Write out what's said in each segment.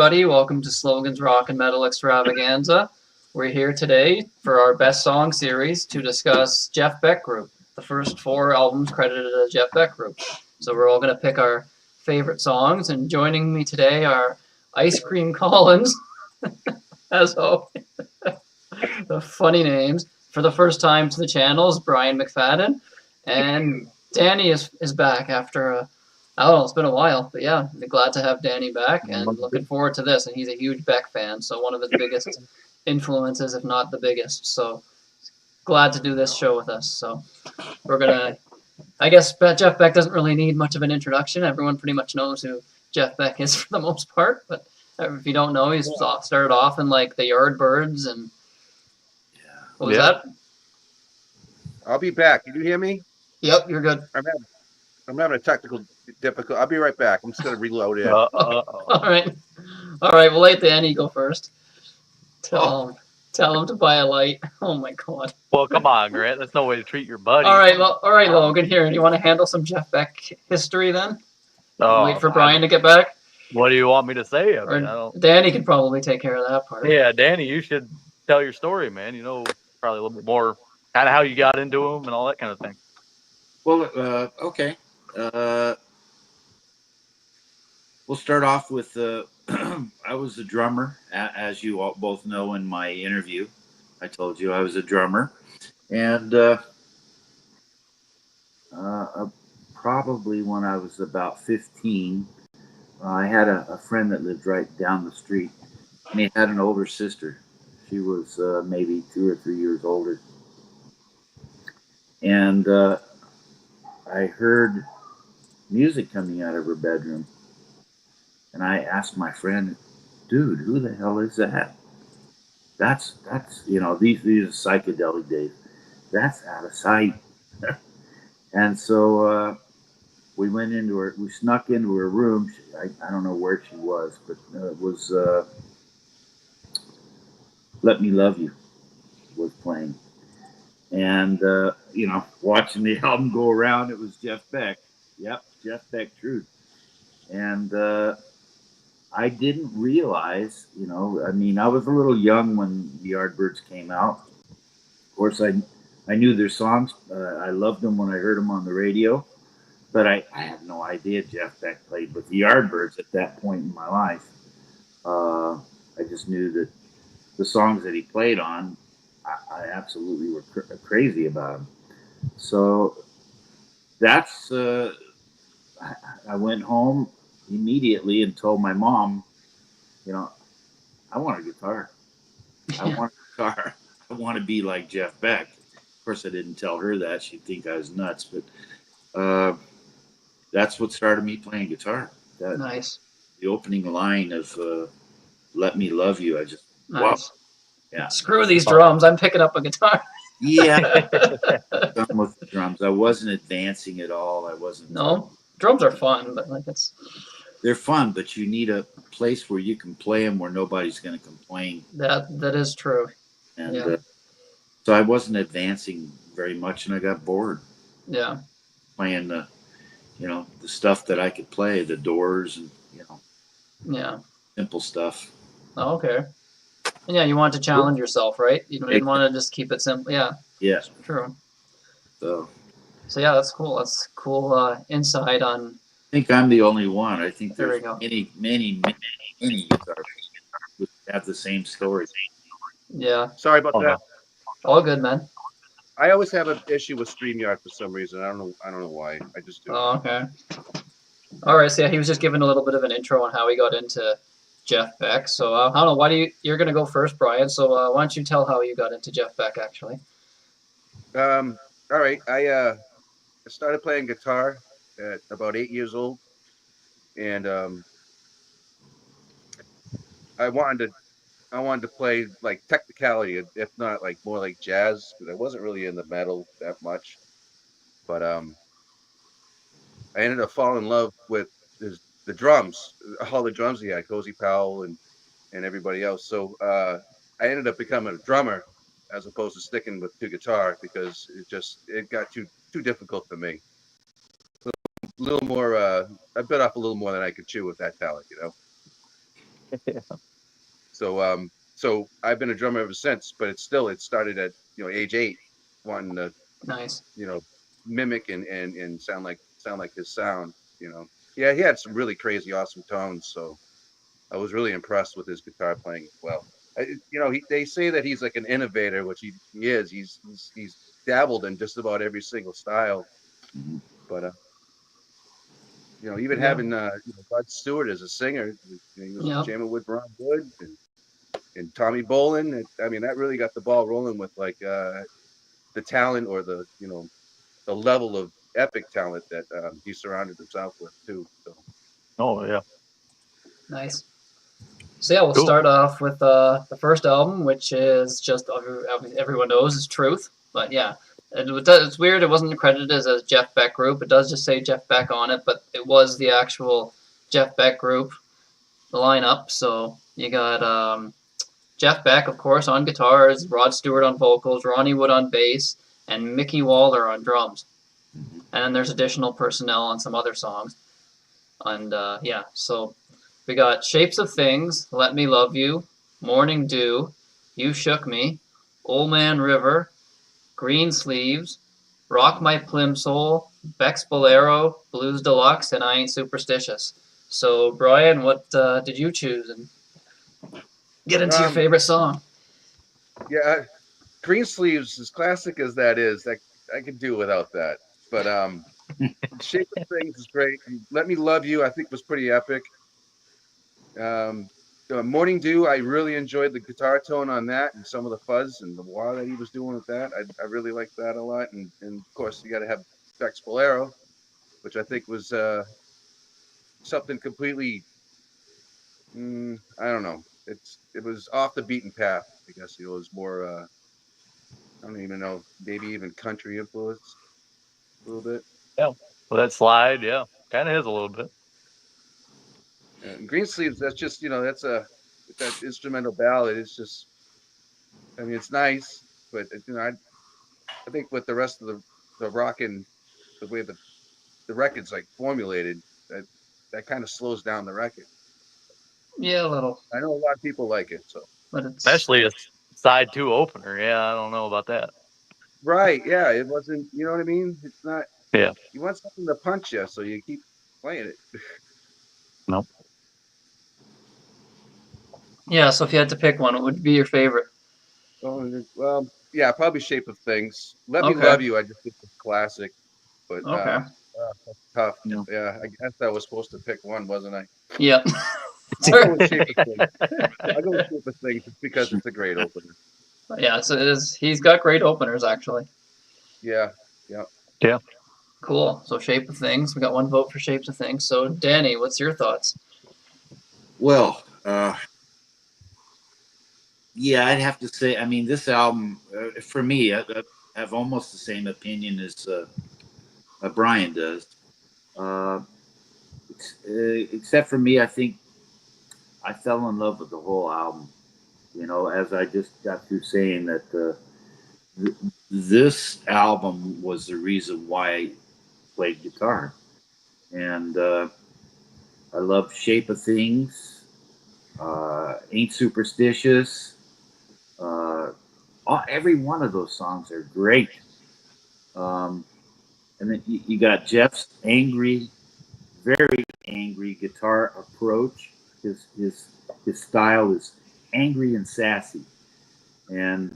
everybody. Welcome to Slogan's Rock and Metal Extravaganza. We're here today for our Best Song series to discuss Jeff Beck Group, the first 4 albums credited as Jeff Beck Group. So we're all going to pick our favorite songs, and joining me today are Ice Cream Collins, as always, the funny names. For the first time to the channel is Brian McFadden, and Danny is back after I don't know, it's been a while, but yeah, glad to have Danny back and looking forward to this. And he's a huge Beck fan, so one of his biggest influences, if not the biggest. So glad to do this show with us. So we're gonna, I guess Jeff Beck doesn't really need much of an introduction. Everyone pretty much knows who Jeff Beck is for the most part. But if you don't know, he's started off in like the Yardbirds and what was that? I'll be back. Can you hear me? Yep, you're good. I'm having a technical difficulty. I'll be right back. I'm just going to reload it. All right. We'll let Danny go first. Tell him to buy a light. Oh my God. Well, come on, Grant. That's no way to treat your buddy. All right, Logan. Here, do you want to handle some Jeff Beck history then? Wait for Brian to get back. What do you want me to say? I mean, Danny can probably take care of that part. Yeah, Danny, you should tell your story, man. You know, probably a little bit more kind of how you got into him and all that kind of thing. Well, okay. We'll start off with I was a drummer, as you all both know in my interview. I told you I was a drummer. And probably when I was about 15, I had a friend that lived right down the street, and he had an older sister. She was maybe 2 or 3 years older. And I heard music coming out of her bedroom. And I asked my friend, dude, who the hell is that? That's these are psychedelic days. That's out of sight. And so we snuck into her room. I don't know where she was, but it was Let Me Love You was playing. And, watching the album go around, it was Jeff Beck. Yep, Jeff Beck Truth. And I didn't realize, I was a little young when the Yardbirds came out. Of course, I knew their songs. I loved them when I heard them on the radio. But I had no idea Jeff Beck played with the Yardbirds at that point in my life. I just knew that the songs that he played on, I absolutely were crazy about him. So that's, I went home immediately and told my mom, I want a guitar. I want a guitar. I want to be like Jeff Beck. Of course, I didn't tell her that. She'd think I was nuts. But that's what started me playing guitar. Nice. The opening line of Let Me Love You. I just, nice. Wow. Yeah. Screw these drums. I'm picking up a guitar. Yeah. Done with the drums. I wasn't advancing at all. I wasn't. No, drums are fun, but they're fun, but you need a place where you can play them where nobody's going to complain. That is true. And so I wasn't advancing very much, and I got bored. Yeah. Playing the stuff that I could play, the Doors, and simple stuff. Oh, okay. And you want to challenge yourself, right? You didn't want to just keep it simple. Yeah. Yeah. True. So yeah, that's cool. That's cool insight on. I think I'm the only one. I think there's many guitars would have the same story. Yeah. Sorry about that. All good, man. I always have an issue with StreamYard for some reason. I don't know why. I just do. Oh, okay. All right. So he was just giving a little bit of an intro on how he got into Jeff Beck. So I don't know. You're going to go first, Brian. So why don't you tell how you got into Jeff Beck, actually? All right. I started playing guitar at about 8 years old, and I wanted to play like technicality, if not like more like jazz, because I wasn't really into metal that much. But I ended up falling in love with the drums, all the drums he had, Cozy Powell and everybody else. So I ended up becoming a drummer as opposed to sticking with the guitar, because it got too difficult for me. A little more, I bit off a little more than I could chew with that talent, So I've been a drummer ever since, but it started at age 8, wanting to Nice. mimic and sound like his sound. Yeah, he had some really crazy awesome tones, so I was really impressed with his guitar playing as well. They say that he's like an innovator, which he is. He's dabbled in just about every single style, Mhm. but even Yeah. having Rod Stewart as a singer, he was Yep. jamming with Ron Wood and Tommy Bolin. I mean, that really got the ball rolling with like the talent or the level of epic talent that he surrounded himself with too. So Oh yeah. Nice. So yeah, we'll Cool. start off with the first album, which is just everyone knows is Truth. But yeah, it's weird. It wasn't credited as a Jeff Beck group. It does just say Jeff Beck on it, but it was the actual Jeff Beck group, the lineup. So you got Jeff Beck, of course, on guitars, Rod Stewart on vocals, Ronnie Wood on bass, and Mickey Waller on drums. Mhm. And then there's additional personnel on some other songs. And yeah, so we got Shapes of Things, Let Me Love You, Morning Dew, You Shook Me, Old Man River, Green Sleeves, Rock My Plimsoll, Beck's Bolero, Blues Deluxe, and I Ain't Superstitious. So, Brian, what did you choose? And get into your um, favorite song. yeah, Green Sleeves, as classic as that is, that I could do without that. But Shape of Things is great. Let Me Love You, I think was pretty epic. Um, Morning Dew, I really enjoyed the guitar tone on that and some of the fuzz and the wah that he was doing with that. I really liked that a lot. And of course, you got to have Beck's Bolero, which I think was something completely, I don't know. It was off the beaten path. I guess it was more, I don't even know, maybe even country influence a little bit. Yeah. Well, that slide, yeah, kind of is a little bit. And Green Sleeves, that's just, that instrumental ballad. It's just, I mean, it's nice, but I think with the rest of the rock and the way the record's like formulated, that kind of slows down the record. Yeah, a little, I know a lot of people like it, so but it's Especially a side 2 opener. Yeah, I don't know about that. right, yeah, it wasn't, you know what I mean? It's not Yeah. you want something to punch you, so you keep playing it. No. yeah. So if you had to pick one, what would be your favorite? Oh, well, yeah, probably Shape of Things. Let Me Okay, Love You, I just think it's classic, but okay, that's tough. No. Yeah, I guess I was supposed to pick one, wasn't I? yep. I'll go with Shape of Things. I'll go with Shape of Things just because it's a great opener. Yeah, so it is. He's got great openers, actually. Yeah, yeah. Yeah. Cool. So Shape of Things. We got one vote for Shapes of Things. So Danny, what's your thoughts? Well, yeah, I'd have to say. I mean, this album for me, I have almost the same opinion as Brian does. Uh, except for me, I think I fell in love with the whole album. As I just got through saying that this album was the reason why I played guitar, and I love Shape of Things, Ain't Superstitious. Uh, every one of those songs are great. Um, and then you got Jeff's very angry guitar approach. His style is angry and sassy, and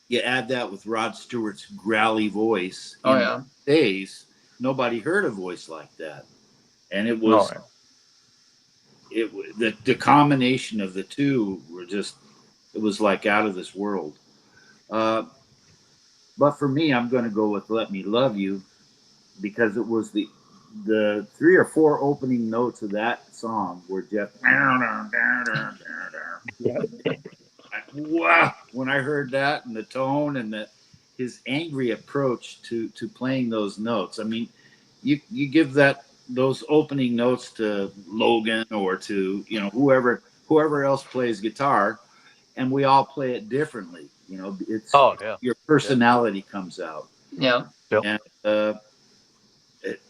you add that with Rod Stewart's growly voice. Oh In yeah. days, nobody heard a voice like that, and it No. was the combination of the two were just it was like out of this world. Uh, but for me, I'm going to go with "Let Me Love You" because it was the 3 or 4 opening notes of that song were just Yeah. wow. When I heard that and the tone and his angry approach to playing those notes, I mean, you give those opening notes to Logan or to whoever else plays guitar, and we all play it differently. It's Oh yeah. your personality comes out, Yeah. Yep. and it,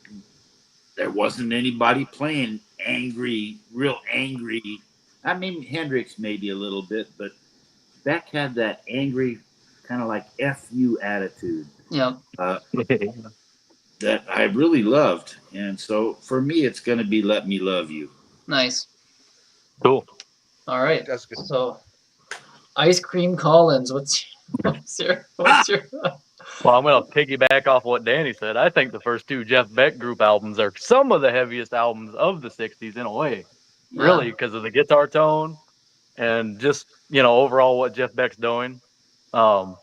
there wasn't anybody playing angry, real angry. I mean, Hendrix maybe a little bit, but Beck had that angry, kind of like "F you" attitude Yeah. that I really loved. And so for me, it's going to be "Let Me Love You." Nice. Cool. All right. That's good. So, Ice Cream Collins, what's your Well, I'm going to piggyback off what Danny said. I think the first two Jeff Beck group albums are some of the heaviest albums of the 60s in a way, really, yeah. because of the guitar tone and just, overall what Jeff Beck's doing. Um,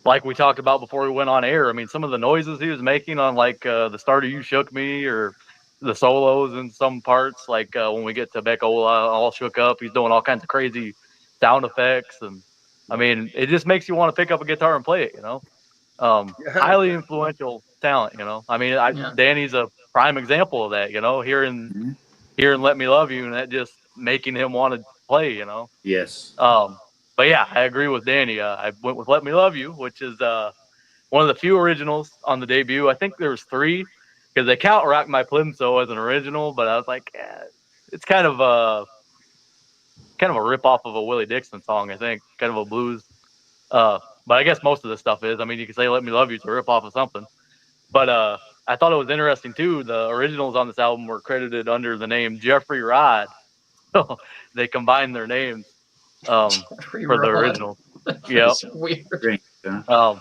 like we talked about before we went on air, I mean, some of the noises he was making on like the start of You Shook Me or the solos in some parts, like when we get to Beck Ola all shook up, he's doing all kinds of crazy sound effects. And I mean, it just makes you want to pick up a guitar and play it, Yeah. highly influential talent, I mean, Yeah. Danny's a prime example of that, Mhm. hearing Let Me Love You and that just making him want to play. Yes. But yeah, I agree with Danny. I went with Let Me Love You, which is one of the few originals on the debut. I think there was three because they count Rock My Plimso as an original, but I was like, it's kind of a rip off of a Willie Dixon song, I think, kind of a blues. But I guess most of the stuff is. I mean, you can say Let Me Love You is a rip off of something. But I thought it was interesting too. The originals on this album were credited under the name Jeffrey Rod. So they combined their names for the Rod. original. Yep. It's weird. Great. Huh?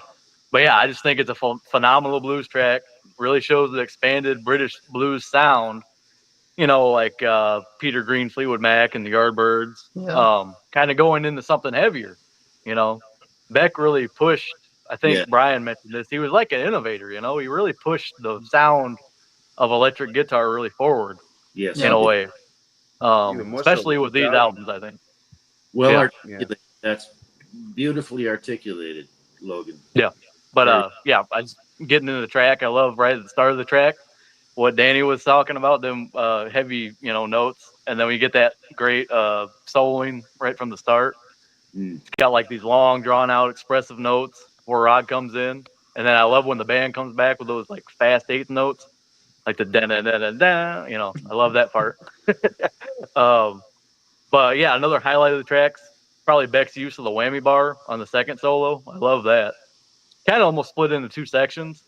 But yeah, I just think it's a phenomenal blues track. Really shows the expanded British blues sound. Like Peter Green, Fleetwood Mac, and the Yardbirds. Yeah. Kind of going into something heavier. You know, Beck really pushed. I Yeah. think Brian mentioned this. He was like an innovator. He really pushed the sound of electric guitar really forward Yes. in Yeah. a way. Even more so Especially with with this these album. albums, I think. Well Yeah. Yeah. articulated. That's beautifully articulated, Logan. Yeah. But Very- yeah, I just getting into the track. I love right at the start of the track what Danny was talking about, them heavy, notes, and then we get that great soloing right from the start. Mm. It's got like these long, drawn out, expressive notes where Rod comes in, and then I love when the band comes back with those like fast eighth notes, like the da da da da da. I love that part. um, but yeah, another highlight of the tracks probably Beck's use of the whammy bar on the second solo. I love that. Kind of almost split into two sections.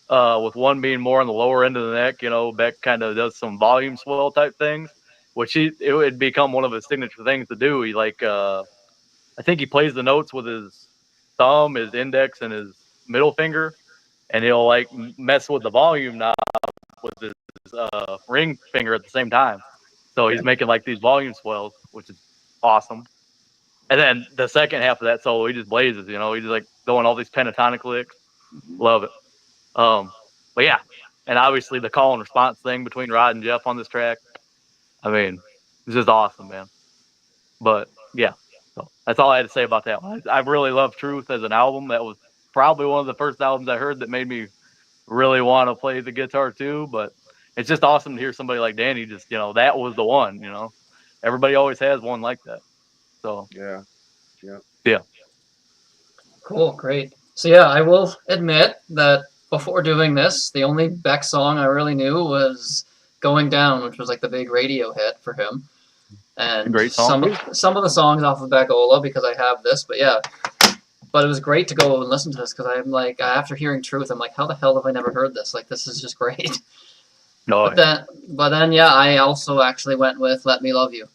With one being more on the lower end of the neck, Beck kind of does some volume swell type things, which it would become one of his signature things to do. He I think he plays the notes with his thumb, his index, and his middle finger, and he'll like mess with the volume knob with his ring finger at the same time. So he's making like these volume swells, which is awesome. And then the second half of that solo, he just blazes. He's like going all these pentatonic licks. Mhm. Love it. But yeah, and obviously the call and response thing between Rod and Jeff on this track. I mean, it's just awesome, man. But yeah, so that's all I had to say about that one. I really love Truth as an album. That was probably one of the first albums I heard that made me really want to play the guitar too. But it's just awesome to hear somebody like Danny just, that was the one. Everybody always has one like that. So Yeah. Yeah. yeah, Cool. Great. So yeah, I will admit that before doing this, the only Beck song I really knew was "Going Down," which was like the big radio hit for him. And great song some too. some of the songs off of Beck Ola because I have this, but yeah. But it was great to go and listen to this because I'm like, after hearing Truth, I'm like, how the hell have I never heard this? Like, this is just great. No, But then, yeah, I also actually went with "Let Me Love You."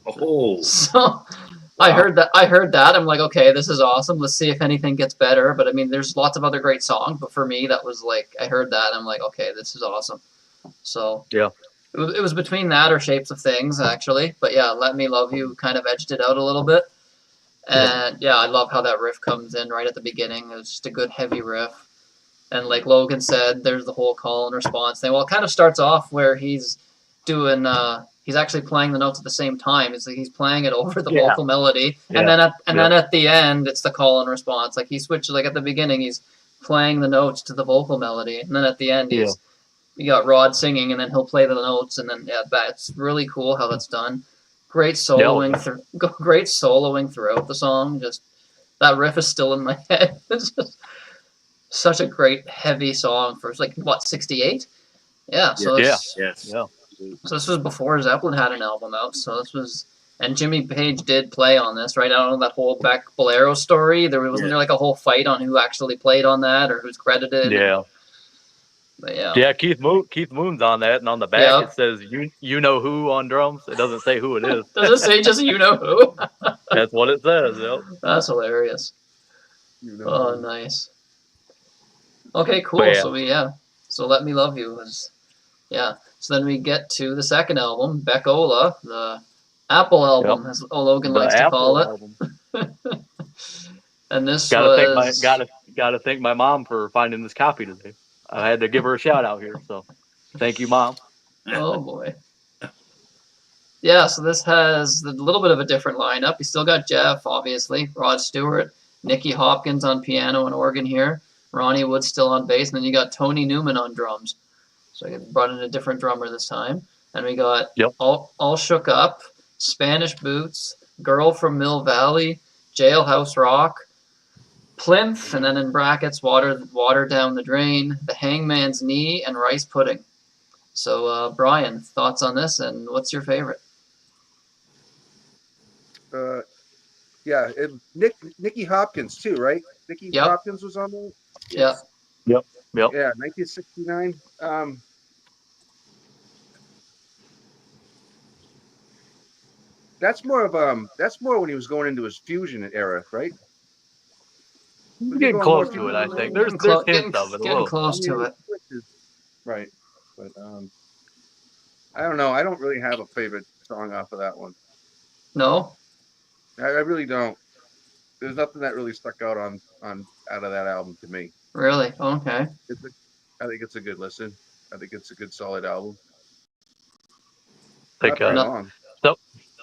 Oh, So I heard that. I'm like, okay, this is awesome. Let's see if anything gets better. But I mean, there's lots of other great songs. But for me, that was like, I heard that. And I'm like, okay, this is awesome. So yeah, it was between that or Shapes of Things, actually. But yeah, "Let Me Love You" kind of edged it out a little bit. And yeah, I love how that riff comes in right at the beginning. It was just a good heavy riff. And like Logan said, there's the whole call and response thing. Well, it kind of starts off where he's doing, he's actually playing the notes at the same time. It's like he's playing it over the Yeah. vocal melody, and Yeah. then at the end, it's the call and response. Like he switches. Like at the beginning, he's playing the notes to the vocal melody, and then at the end, you got Rod singing, and then he'll play the notes, and then yeah, it's really cool how that's done. Great soloing, great soloing throughout the song. Just that riff is still in my head. It's just such a great heavy song for like what 68. Yeah, so Yeah. it's, yes. yeah. So this was before Zeppelin had an album out. So this was, and Jimmy Page did play on this, right? I don't know that whole Beck Bolero story. Wasn't there like a whole fight on who actually played on that or who's credited? Yeah. But yeah. Yeah, Keith Moon's on that, and on the back it says you know who on drums. It doesn't say who it is. Does it say just you know who? That's what it says. Yep. That's hilarious. Oh, nice. Okay, cool. Yeah. So Let Me Love You was, So then we get to the second album, Beck Ola, the Apple album, as Logan likes to call it. And this gotta thank my mom for finding this copy today. I had to give her a shout out here, so thank you, Mom. Oh boy. Yeah, so this has a little bit of a different lineup. You still got Jeff, obviously, Rod Stewart, Nicky Hopkins on piano and organ here, Ronnie Wood still on bass, and then you got Tony Newman on drums. So I brought in a different drummer this time. And we got All Shook Up, Spanish Boots, Girl from Mill Valley, Jailhouse Rock, Plinth, and then in brackets, Water Down the Drain, The Hangman's Knee, and Rice Pudding. So, Brian, thoughts on this, and what's your favorite? Nicky Hopkins too, right? Nicky Hopkins was on there. Yes. Yep. Yeah, 1969. That's more when he was going into his fusion era, right? Getting close to it, I think. There's hints of it. Getting close to it. Right. But I don't know. I don't really have a favorite song off of that one. No? I really don't. There's nothing that really stuck out on out of that album to me. Really? Okay. I think it's a good listen. I think it's a good solid album. I think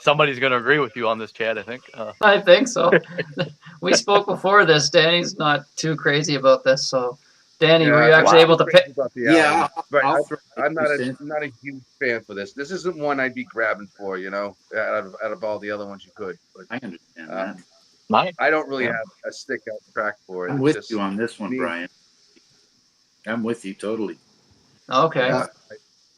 somebody's going to agree with you on this, Chad, I think. I think so. We spoke before this. Danny's not too crazy about this, so Danny, were you actually able to pick? Yeah, but I'm not a huge fan for this. This isn't one I'd be grabbing for, out of all the other ones you could. But, I understand that. I don't really have a stick out track for it. I'm with you on this one, Brian. I'm with you totally. Okay. I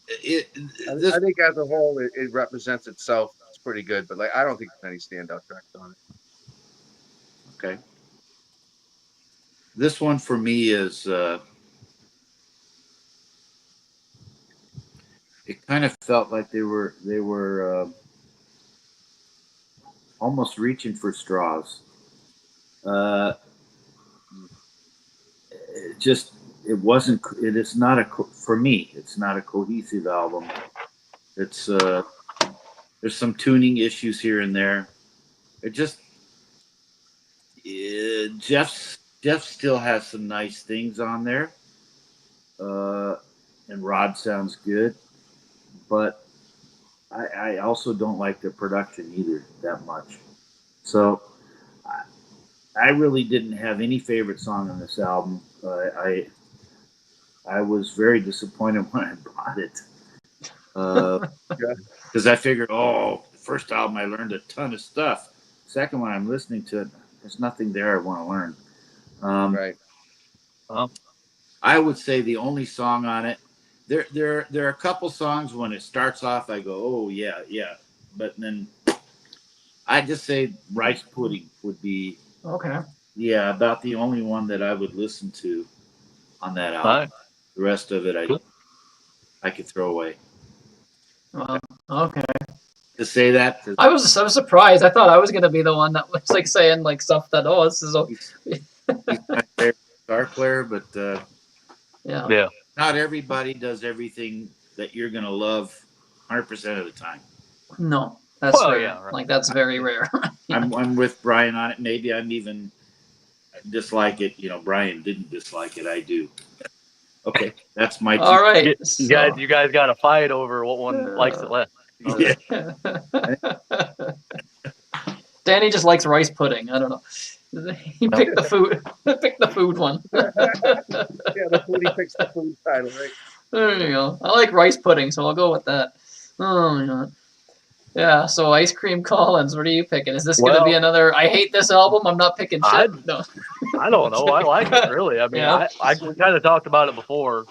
think as a whole, it represents itself. It's pretty good, but I don't think there's any standout tracks on it. Okay. This one for me is it kind of felt like they were almost reaching for straws. It is not for me. It's not a cohesive album. It's there's some tuning issues here and there. Jeff still has some nice things on there, and Rod sounds good, but I also don't like the production either that much. So I really didn't have any favorite song on this album. I was very disappointed when I bought it, because I figured, the first album I learned a ton of stuff. Second one, I'm listening to it. There's nothing there I want to learn. Right. I would say the only song on it, there are a couple songs when it starts off, I go, oh yeah. But then I just say Rice Pudding would be about the only one that I would listen to on that album. Right. The rest of it I could throw away. Okay. To say that, I was surprised. I thought I was gonna be the one that was saying stuff that this is. He's my favorite guitar player, but yeah. Not everybody does everything that you're gonna love 100% of the time. No, that's rare. Yeah, right. That's very rare. I'm with Brian on it. Maybe I'm even dislike it. Brian didn't dislike it. I do. Okay, that's my. All right, you guys got to fight over what one likes it less. Yeah. Danny just likes rice pudding. I don't know. He picked the food. Picked the food one. The food. He picks the food title, right? There you go. I like rice pudding, so I'll go with that. Oh my god. Yeah. So Ice Cream Collins, what are you picking? Is this going to be another? I hate this album. I'm not picking shit. No. I don't know. I like it really. I mean, we kind of talked about it before.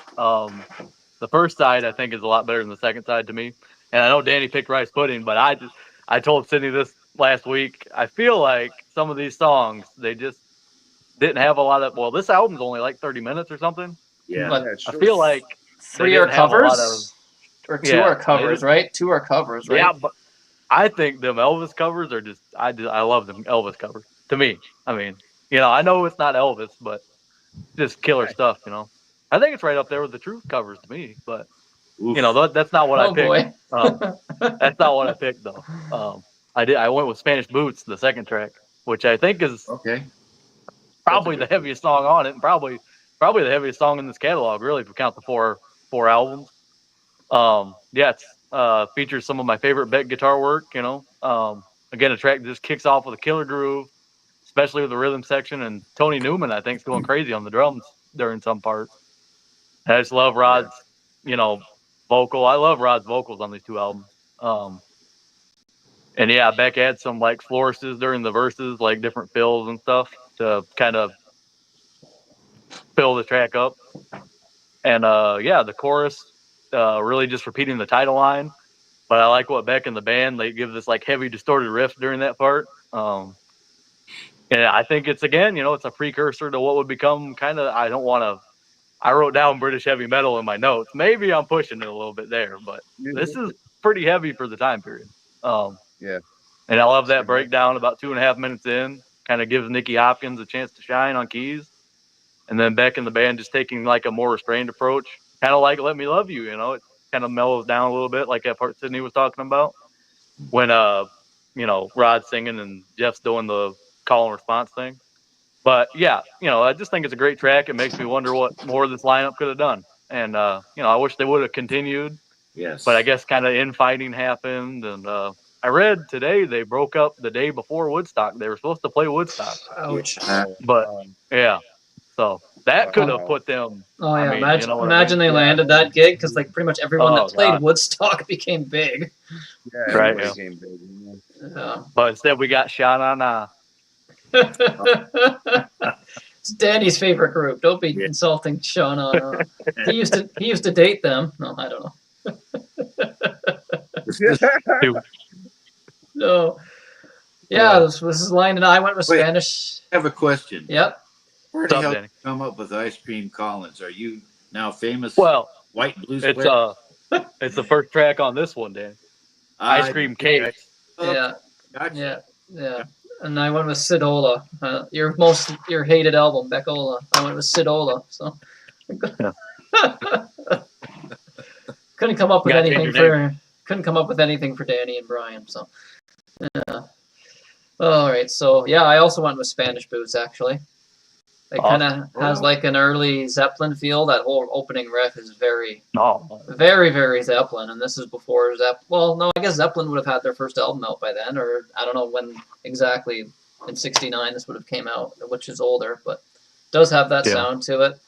The first side I think is a lot better than the second side to me. And I know Danny picked rice pudding, but I told Sydney this last week. I feel like some of these songs they just didn't have a lot of. Well, this album's only like 30 minutes or something. Yeah. But Yeah, it's I short. feel like 3 they are didn't have a lot of. covers, or 2 are They covers, did, right? 2 are covers, right? yeah, but I think them Elvis covers are just. I love them Elvis covers. To me, I mean, I know it's not Elvis, but just killer stuff. I think it's right up there with the Truth covers to me, but. Oof. That's not what I Oh picked. boy. That's not what I picked though. I went with Spanish Boots, the second track, which I think is Okay. probably the heaviest song on it, and probably the heaviest song in this catalog, really, if we count the four albums. Yeah, it's features some of my favorite Beck guitar work. Again, a track that just kicks off with a killer groove, especially with the rhythm section, and Tony Newman, I think, is going crazy on the drums during some parts. And I just love Rod's, vocal. I love Rod's vocals on these two albums. And yeah, Beck had some like flourishes during the verses, like different fills and stuff to kind of fill the track up. And yeah, the chorus really just repeating the title line. But I like what Beck and the band, they give this like heavy distorted riff during that part. And I think it's again, it's a precursor to what would become kind of. I wrote down British heavy metal in my notes. Maybe I'm pushing it a little bit there, but this is pretty heavy for the time period. Yeah. And I love that breakdown about 2.5 minutes in. Kind of gives Nicky Hopkins a chance to shine on keys. And then Beck and the band just taking like a more restrained approach. Kind of like Let Me Love You, It kind of mellows down a little bit, like that part Sydney was talking about. When, Rod's singing and Jeff's doing the call and response thing. But yeah, I just think it's a great track. It makes me wonder what more this lineup could have done. And, I wish they would have continued. Yes. But I guess kind of infighting happened. And I read today they broke up the day before Woodstock. They were supposed to play Woodstock. Ouch. But yeah, so that could have Wow. put them. Oh yeah, I mean, imagine, you know what I imagine mean? they landed that gig because like pretty much everyone Oh, that played God. Woodstock became big. Yeah, Right, everybody yeah. came big. Yeah. But instead we got Sha Na Na. It's Danny's favorite group. Don't be Yeah. insulting Sean. He used to date them. No, I don't know. No. Yeah, this is lining up. I went with Wait. Spanish. I have a question. Yep. Where What's the up, hell Danny? did you come up with Ice Cream Collins? Are you now famous Well, white blues it's player? it's the first track on this one, Dan. Ice Cream Cake. Yeah. Gotcha. Yeah. And I went with Sidola. Your hated album, Beckola. I went with Sidola. So couldn't come up with Gotta change anything your for Danny and Brian. So yeah. All right. So yeah, I also went with Spanish Boots actually. It kind of has like an early Zeppelin feel. That whole opening riff is very, very, very Zeppelin. And this is before Zeppelin. Well, no, I guess Zeppelin would have had their first album out by then, or I don't know when exactly. In '69, this would have came out, which is older, but does have that sound to it.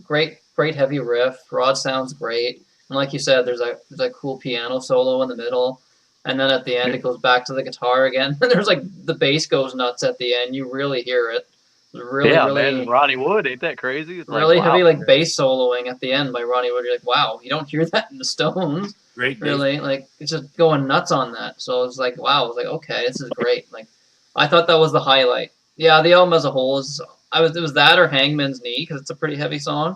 Great heavy riff. Rod sounds great, and like you said, there's a cool piano solo in the middle, and then at the end it goes back to the guitar again. There's like the bass goes nuts at the end. You really hear it. Really, man, Ronnie Wood, ain't that crazy? It's really like, wow. heavy like bass soloing at the end by Ronnie Wood. You're like, wow, you don't hear that in the Stones. Great. Really, like it's just going nuts on that. So it's like, wow, I was like, okay, this is great. Like, I thought that was the highlight. Yeah, the album as a whole it was that or Hangman's Knee because it's a pretty heavy song.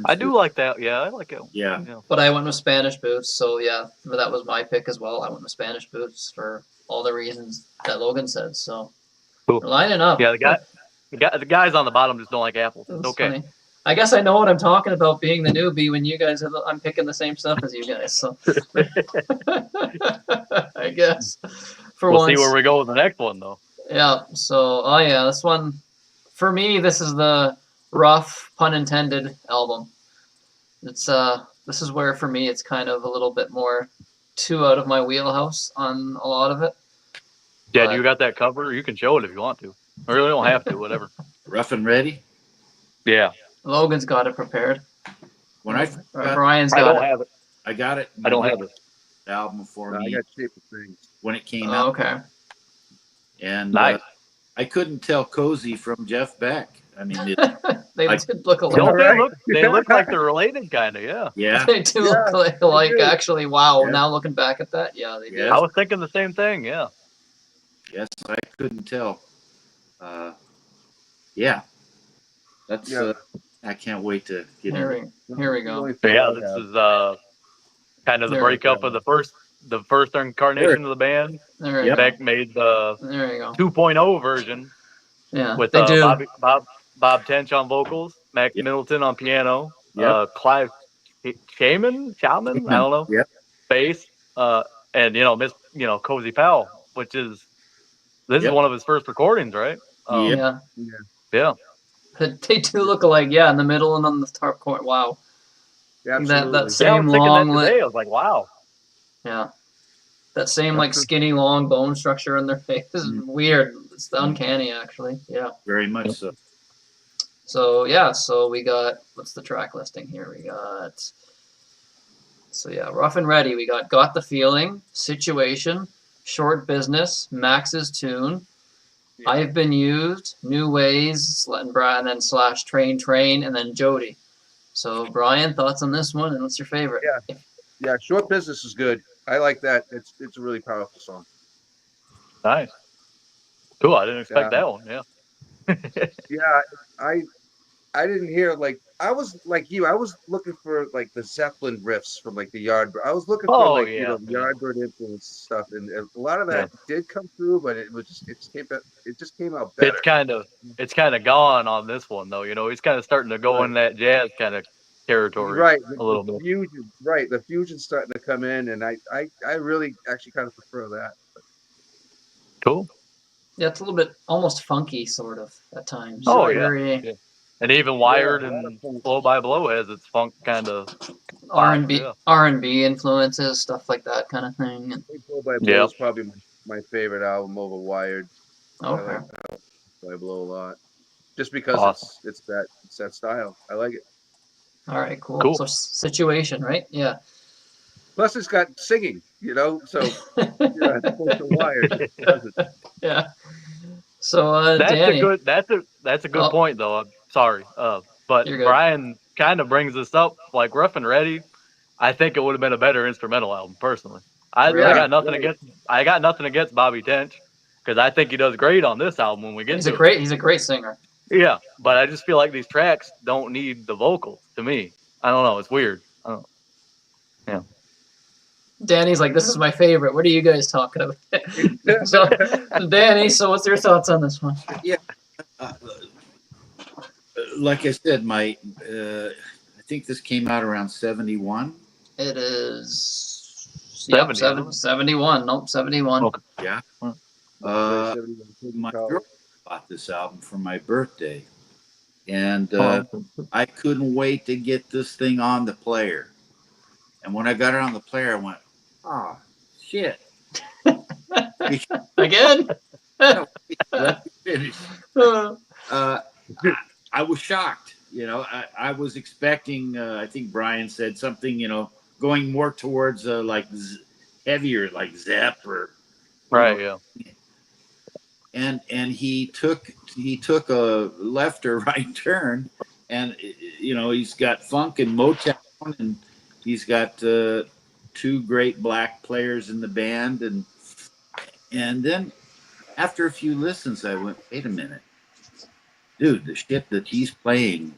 I do like that. Yeah, I like it. Yeah. But I went with Spanish Boots, so yeah, that was my pick as well. I went with Spanish Boots for all the reasons that Logan said. So cool. We're lining up. Yeah, the guys on the bottom just don't like apples. It's okay. Funny. I guess I know what I'm talking about being the newbie when you guys I'm picking the same stuff as you guys. So I guess we'll see where we go with the next one though. Yeah. So this one for me, this is the rough, pun intended album. It's this is where for me it's kind of a little bit more too out of my wheelhouse on a lot of it. Yeah, you got that cover. You can show it if you want to. Or you don't have to. Whatever. Rough and Ready. Yeah. Logan's got it prepared. When Brian's got I don't have it. I got it. I don't have it. The album for me. I got Shape of Things when it came out. Okay. And nice. I couldn't tell Cozy from Jeff Beck. I mean, They I- did look alike. Don't they Right. look? They look like they're related, kind of. Yeah. yeah, They do look Yeah, alike, do. actually. Wow. Yeah. Now looking back at that, yeah, they Yeah. did. I was thinking the same thing. Yeah. yes, I couldn't tell. Yeah, that's. Yeah. I can't wait to get Here into. we go. So yeah, this is kind of the There. breakup of the first incarnation of the band. There you Yep. go. Beck made the There you go. 2.0 version Yeah, with they do. Bob Tench on vocals, Mac Yep. Middleton on piano, Yep. Clive Shaman, I don't know, Yep. bass, and Cozy Powell, which is this is Yep. one of his first recordings, right? Yep. Yeah, Yeah. they do look alike. Yeah, in the middle and on the top corner. Wow. Absolutely. That Yeah, I same was thinking that long today. I was like, wow. Yeah. That same That's like true. skinny long bone structure in their face is Mm. weird. It's uncanny actually. Yeah. Very much so. So yeah, so we got what's the track listing here? We got Rough and Ready. We got the Feeling, Situation, Short Business, Max's Tune, Yeah. I've Been Used, New Ways, and then / Train, and then Jody. So Brian, thoughts on this one, and what's your favorite? Yeah, Short Business is good. I like that. It's a really powerful song. Nice. Cool. I didn't expect Yeah. that one. Yeah. Yeah, I didn't hear I was like you. I was looking for like the Zeppelin riffs from like the Yardbird. I was looking for Oh, like yeah, the yeah. Yardbird influence stuff, and a lot of that did come through, but it just came out It's better. kind of gone on this one though. He's kind of starting to go in that jazz kind of territory, Right, a little bit. fusion. Right, the fusion's starting to come in, and I really actually kind of prefer that. Cool. Yeah, it's a little bit almost funky, sort of at times. Oh Very yeah. And even Wired a lot of and funk. Blow by Blow has its funk kind of R&B, yeah. R&B influences, stuff like that kind of thing. And, I think Blow by Blow is probably my favorite album over Wired. I okay. like Blow by Blow a lot, just because Awesome. it's that style. I like it. All right, cool. Cool. So Situation, right? Yeah. Plus, it's got singing, so as opposed to Wired. It doesn't. Yeah. So That's Danny, a good Oh. point though. I'm sorry. But You're good. Brian kind of brings this up like Rough and Ready. I think it would have been a better instrumental album personally. I Really? got nothing right. against Bobby Tench because I think he does great on this album when we get he's to a great singer. it. Yeah, but I just feel like these tracks don't need the vocals to me. I don't know. It's weird. I don't. Yeah. Danny's like, this is my favorite. What are you guys talking about? So Danny, so what's your thoughts on this one? Like I said, I think this came out around 71. It is 70, 71. Nope, 71. Okay. Yeah. Say My 71. girl bought this album for my birthday, and Oh. I couldn't wait to get this thing on the player. And when I got it on the player, I went, "Oh shit!" Again? Let me finish. Uh, I was shocked. I was expecting. I think Brian said something. Going more towards like heavier, like Zepp or Right. Yeah. and he took a left or right turn, and he's got funk and Motown, and he's got two great black players in the band, and then after a few listens, I went, wait a minute, dude, the shit that he's playing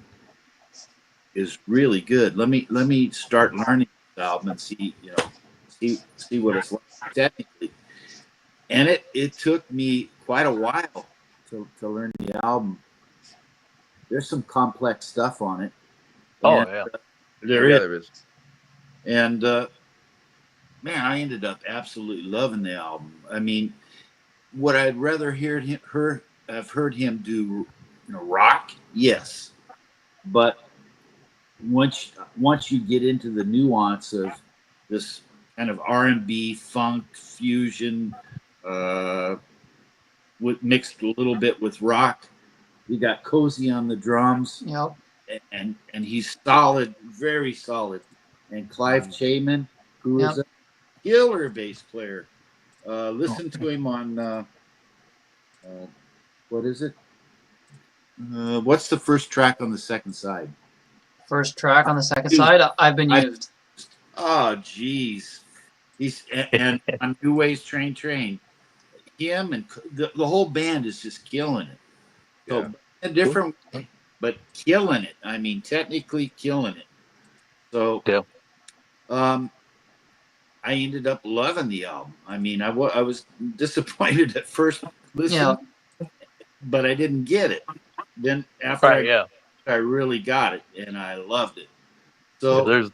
is really good. Let me start learning this album and see what it's like technically. And it took me quite a while to learn the album. There's some complex stuff on it. Oh And, yeah. there is. And man, I ended up absolutely loving the album. I mean, would I rather have heard him do rock? Yes, but once you get into the nuance of this kind of R&B funk fusion, mixed a little bit with rock, you got Cozy on the drums, yep. and he's solid, very solid. And Clive Shaman, who is a killer bass player. Listen to him on what is it? What's the first track on the second side? First track on the second side, I've been I- used. Oh, geez. And on New Ways Train, him and the whole band is just killing it. So Yeah. a different way, but killing it. I mean, technically killing it. So, Yeah. I ended up loving the album. I mean, I was disappointed at first listen, but I didn't get it. Then after Right. Yeah. I really got it and I loved it. Yeah, So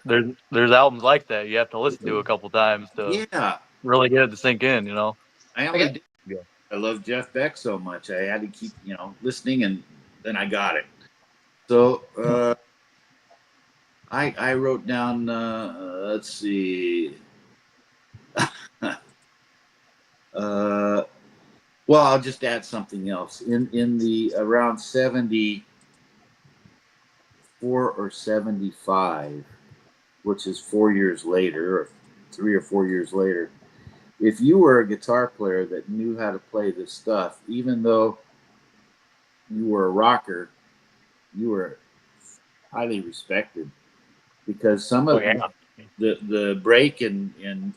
there's albums like that you have to listen to a couple times to yeah, really get it to sink in. You know. I I only get- did. Yeah. I love Jeff Beck so much. I had to keep listening, and then I got it. So I wrote down. Let's see. Well, I'll just add something else. In the around 74 or 75, which is 4 years later, or 3 or 4 years later, if you were a guitar player that knew how to play this stuff, even though you were a rocker, you were highly respected because some Oh of yeah. the break in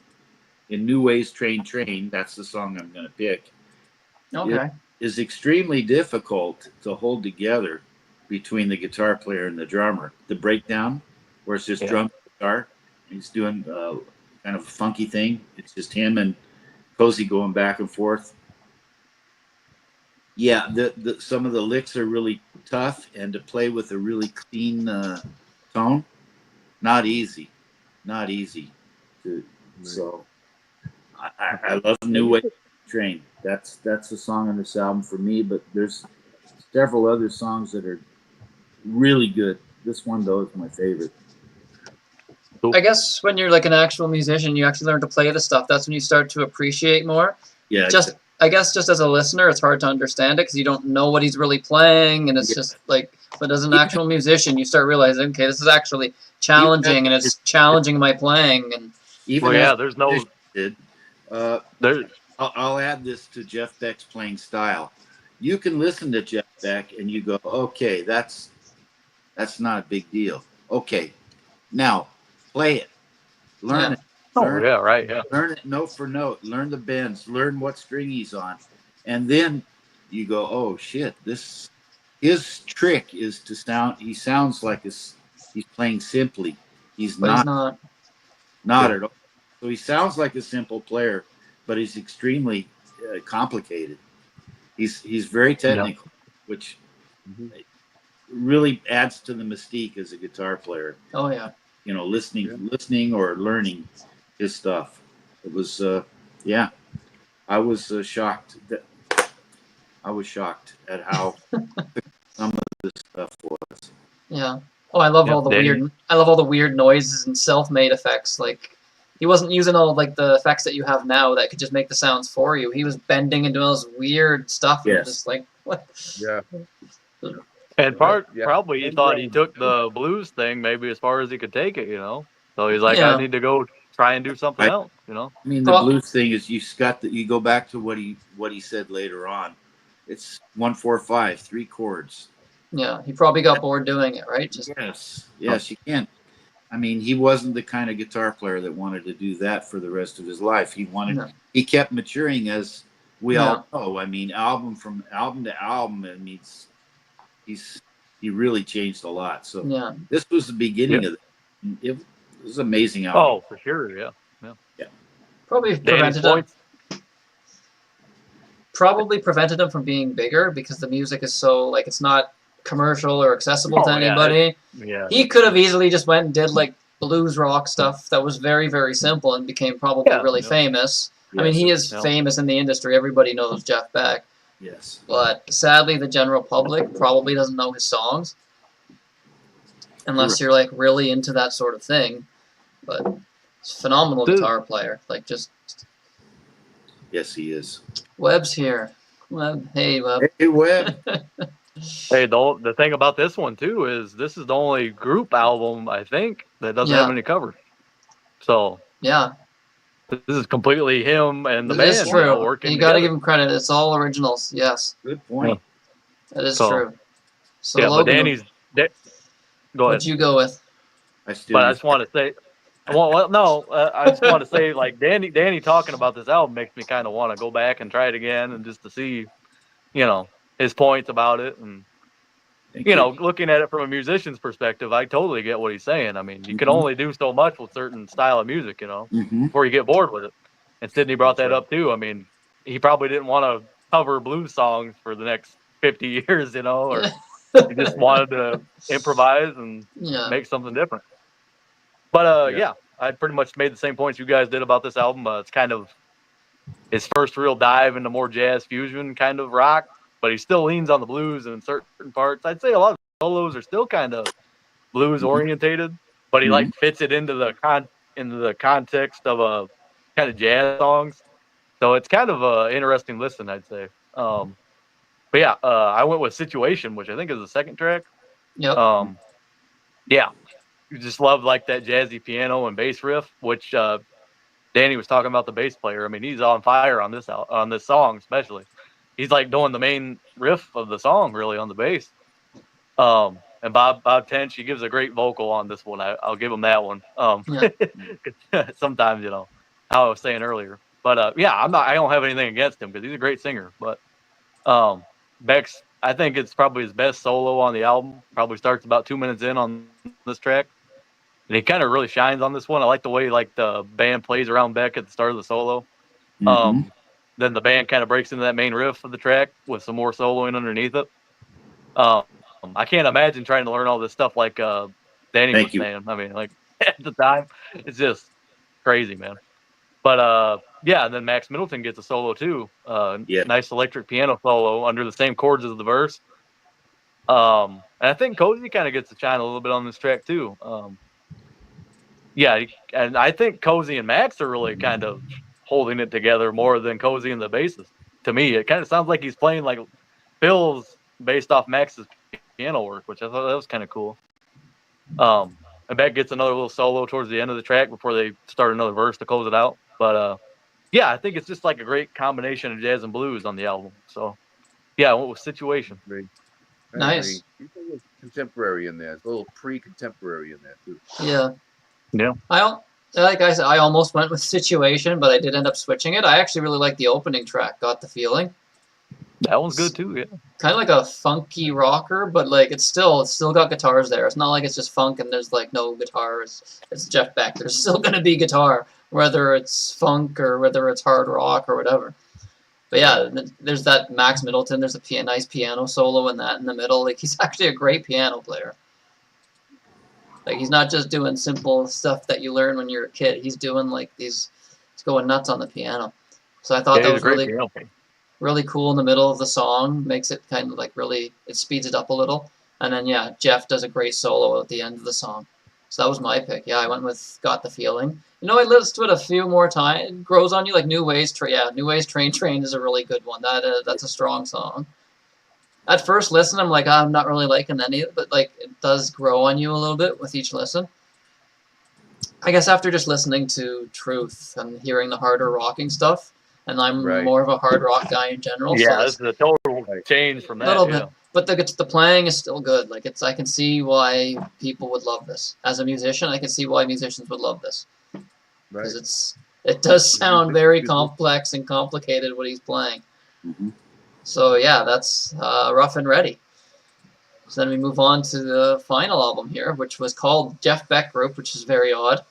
New Ways Train, that's the song I'm going to pick, Okay. is extremely difficult to hold together between the guitar player and the drummer. The breakdown, where it's just Yeah. drum guitar, he's doing kind of a funky thing. It's just him and Cozy going back and forth. Yeah, some of the licks are really tough, and to play with a really clean tone, not easy, not easy. So I love New Way Train. That's a song on this album for me. But there's several other songs that are really good. This one though is my favorite. I guess when you're like an actual musician, you actually learn to play the stuff. That's when you start to appreciate more. Yeah, Just I guess just as a listener, it's hard to understand it because you don't know what he's really playing, and it's Yeah. just like. But as an actual musician, you start realizing, okay, this is actually challenging, and it's challenging my playing. And even Well, yeah. as There's no did, uh, there. I'll add this to Jeff Beck's playing style. You can listen to Jeff Beck and you go, okay, that's not a big deal. Okay, now play it, learn Yeah. it, Oh learn yeah. Right. Yeah. learn it note for note, learn the bends, learn what string he's on, and then you go, oh shit, this his trick is to sound. He sounds like he's playing simply. He's But he's not not. not at all. So he sounds like a simple player, but he's extremely complicated. He's very technical, which really adds to the mystique as a guitar player. Oh yeah. Listening or learning his stuff. It was, yeah. I was shocked. I was shocked at how some of this stuff was. Yeah. Oh, I love Yeah, all the Danny. weird. I love all the weird noises and self-made effects. Like he wasn't using all like the effects that you have now that could just make the sounds for you. He was bending and doing all this weird stuff. And Yes. just like what? Yeah. And Yeah. probably he thought he took the blues thing maybe as far as he could take it. You know. So he's like, Yeah. I need to go try and do something I- else. You know. I mean, the Well- blues thing is you go back to what he said later on. It's 1-4-5, 3 chords. Yeah. He probably got bored doing it, right? Just Yes, you can't. I mean, he wasn't the kind of guitar player that wanted to do that for the rest of his life. He kept maturing, as we all know. I mean, album to album, it means he really changed a lot. So yeah. this was the beginning of it. It was an amazing album. Oh, for sure. Yeah. Probably Danny's prevented him from being bigger because the music is so like it's not commercial or accessible to Oh, yeah, anybody. Yeah. He could have easily just went and did like blues rock stuff that was very, very simple and became probably really famous. I mean, he is famous in the industry. Everybody knows Jeff Beck. Yes. But sadly, the general public probably doesn't know his songs unless you're like really into that sort of thing. But he's a phenomenal guitar player. Like just Yes, he is. Webb's here. Webb, hey Webb. Hey, Webb. Hey, the thing about this one too is this is the only group album I think that doesn't have any covers. So yeah, this is completely him and the that band. is true. Working You got to together. give him credit. It's all originals. Yes, Good point. that is So- true. So yeah, but Logan, Danny's. Go ahead. what'd you go with? But I just want to say, I just want to say, like Danny talking about this album makes me kind of want to go back and try it again, and just to see, his points about it, and Thank you. looking at it from a musician's perspective, I totally get what he's saying. I mean, you can Mhm. only do so much with certain style of music, Mhm. before you get bored with it. And Sidney brought That's that right. up too. I mean, he probably didn't want to cover blues songs for the next 50 years, or he just wanted to improvise and Yeah. make something different. But Yeah. yeah, I pretty much made the same points you guys did about this album. It's kind of his first real dive into more jazz fusion kind of rock, but he still leans on the blues in certain parts. I'd say a lot of solos are still kind of blues orientated, but he like Mhm. fits it into the context of a kind of jazz songs. So it's kind of a interesting listen, I'd say. But yeah, I went with Situation, which I think is the second track. Yep. Yeah, you just love like that jazzy piano and bass riff, which Danny was talking about the bass player. I mean, he's on fire on this song, especially. He's like doing the main riff of the song, really, on the bass. And Bob Tench, he gives a great vocal on this one. I'll give him that one. Yeah. Sometimes, how I was saying earlier. But yeah, I don't have anything against him because he's a great singer. But Beck's, I think it's probably his best solo on the album. Probably starts about 2 minutes in on this track. And he kind of really shines on this one. I like the way like the band plays around Beck at the start of the solo. Mhm. Then the band kind of breaks into that main riff of the track with some more soloing underneath it. Um, I can't imagine trying to learn all this stuff like Danny was Thank you. saying. I mean, like at the time, it's just crazy, man. But yeah, and then Max Middleton gets a solo too. Yeah. Nice electric piano solo under the same chords as the verse. And I think Cozy kind of gets to shine a little bit on this track too. Yeah, and I think Cozy and Max are really kind of holding it together more than Cozy and the bassist. To me, it kind of sounds like he's playing like fills based off Max's piano work, which I thought that was kind of cool. And Beck gets another little solo towards the end of the track before they start another verse to close it out. But yeah, I think it's just like a great combination of jazz and blues on the album. So yeah, I went with Situation. I Nice. agree. There's a little contemporary in there. There's a little pre-contemporary in there too. Yeah. Yeah. Like I said, I almost went with Situation, but I did end up switching it. I actually really like the opening track, Got the Feeling. That one's good too, yeah. Kind of like a funky rocker, but like it's still got guitars there. It's not like it's just funk and there's like no guitar. It's Jeff Beck. There's still gonna be guitar, whether it's funk or whether it's hard rock or whatever. But yeah, there's that Max Middleton. There's a nice piano solo in the middle. Like he's actually a great piano player. Like he's not just doing simple stuff that you learn when you're a kid. He's doing like he's going nuts on the piano. So I thought Yeah, that he's a was great piano player. really cool in the middle of the song. Makes it kind of like really, it speeds it up a little. And then yeah, Jeff does a great solo at the end of the song. So that was my pick. Yeah, I went with Got the Feeling. I listened to it a few more times. It grows on you like New Ways. New Ways Train is a really good one. That's a strong song. At first listen, I'm like, I'm not really liking any of it, but like it does grow on you a little bit with each listen. I guess after just listening to Truth and hearing the harder rocking stuff, and I'm Right. more of a hard rock guy in general. Yeah, so this is a total change from that. little Yeah. bit, but the playing is still good. Like I can see why people would love this. As a musician, I can see why musicians would love this Right. because it does sound very complex and complicated what he's playing. Mhm. So yeah, that's Rough and Ready. So then we move on to the final album here, which was called Jeff Beck Group, which is very odd.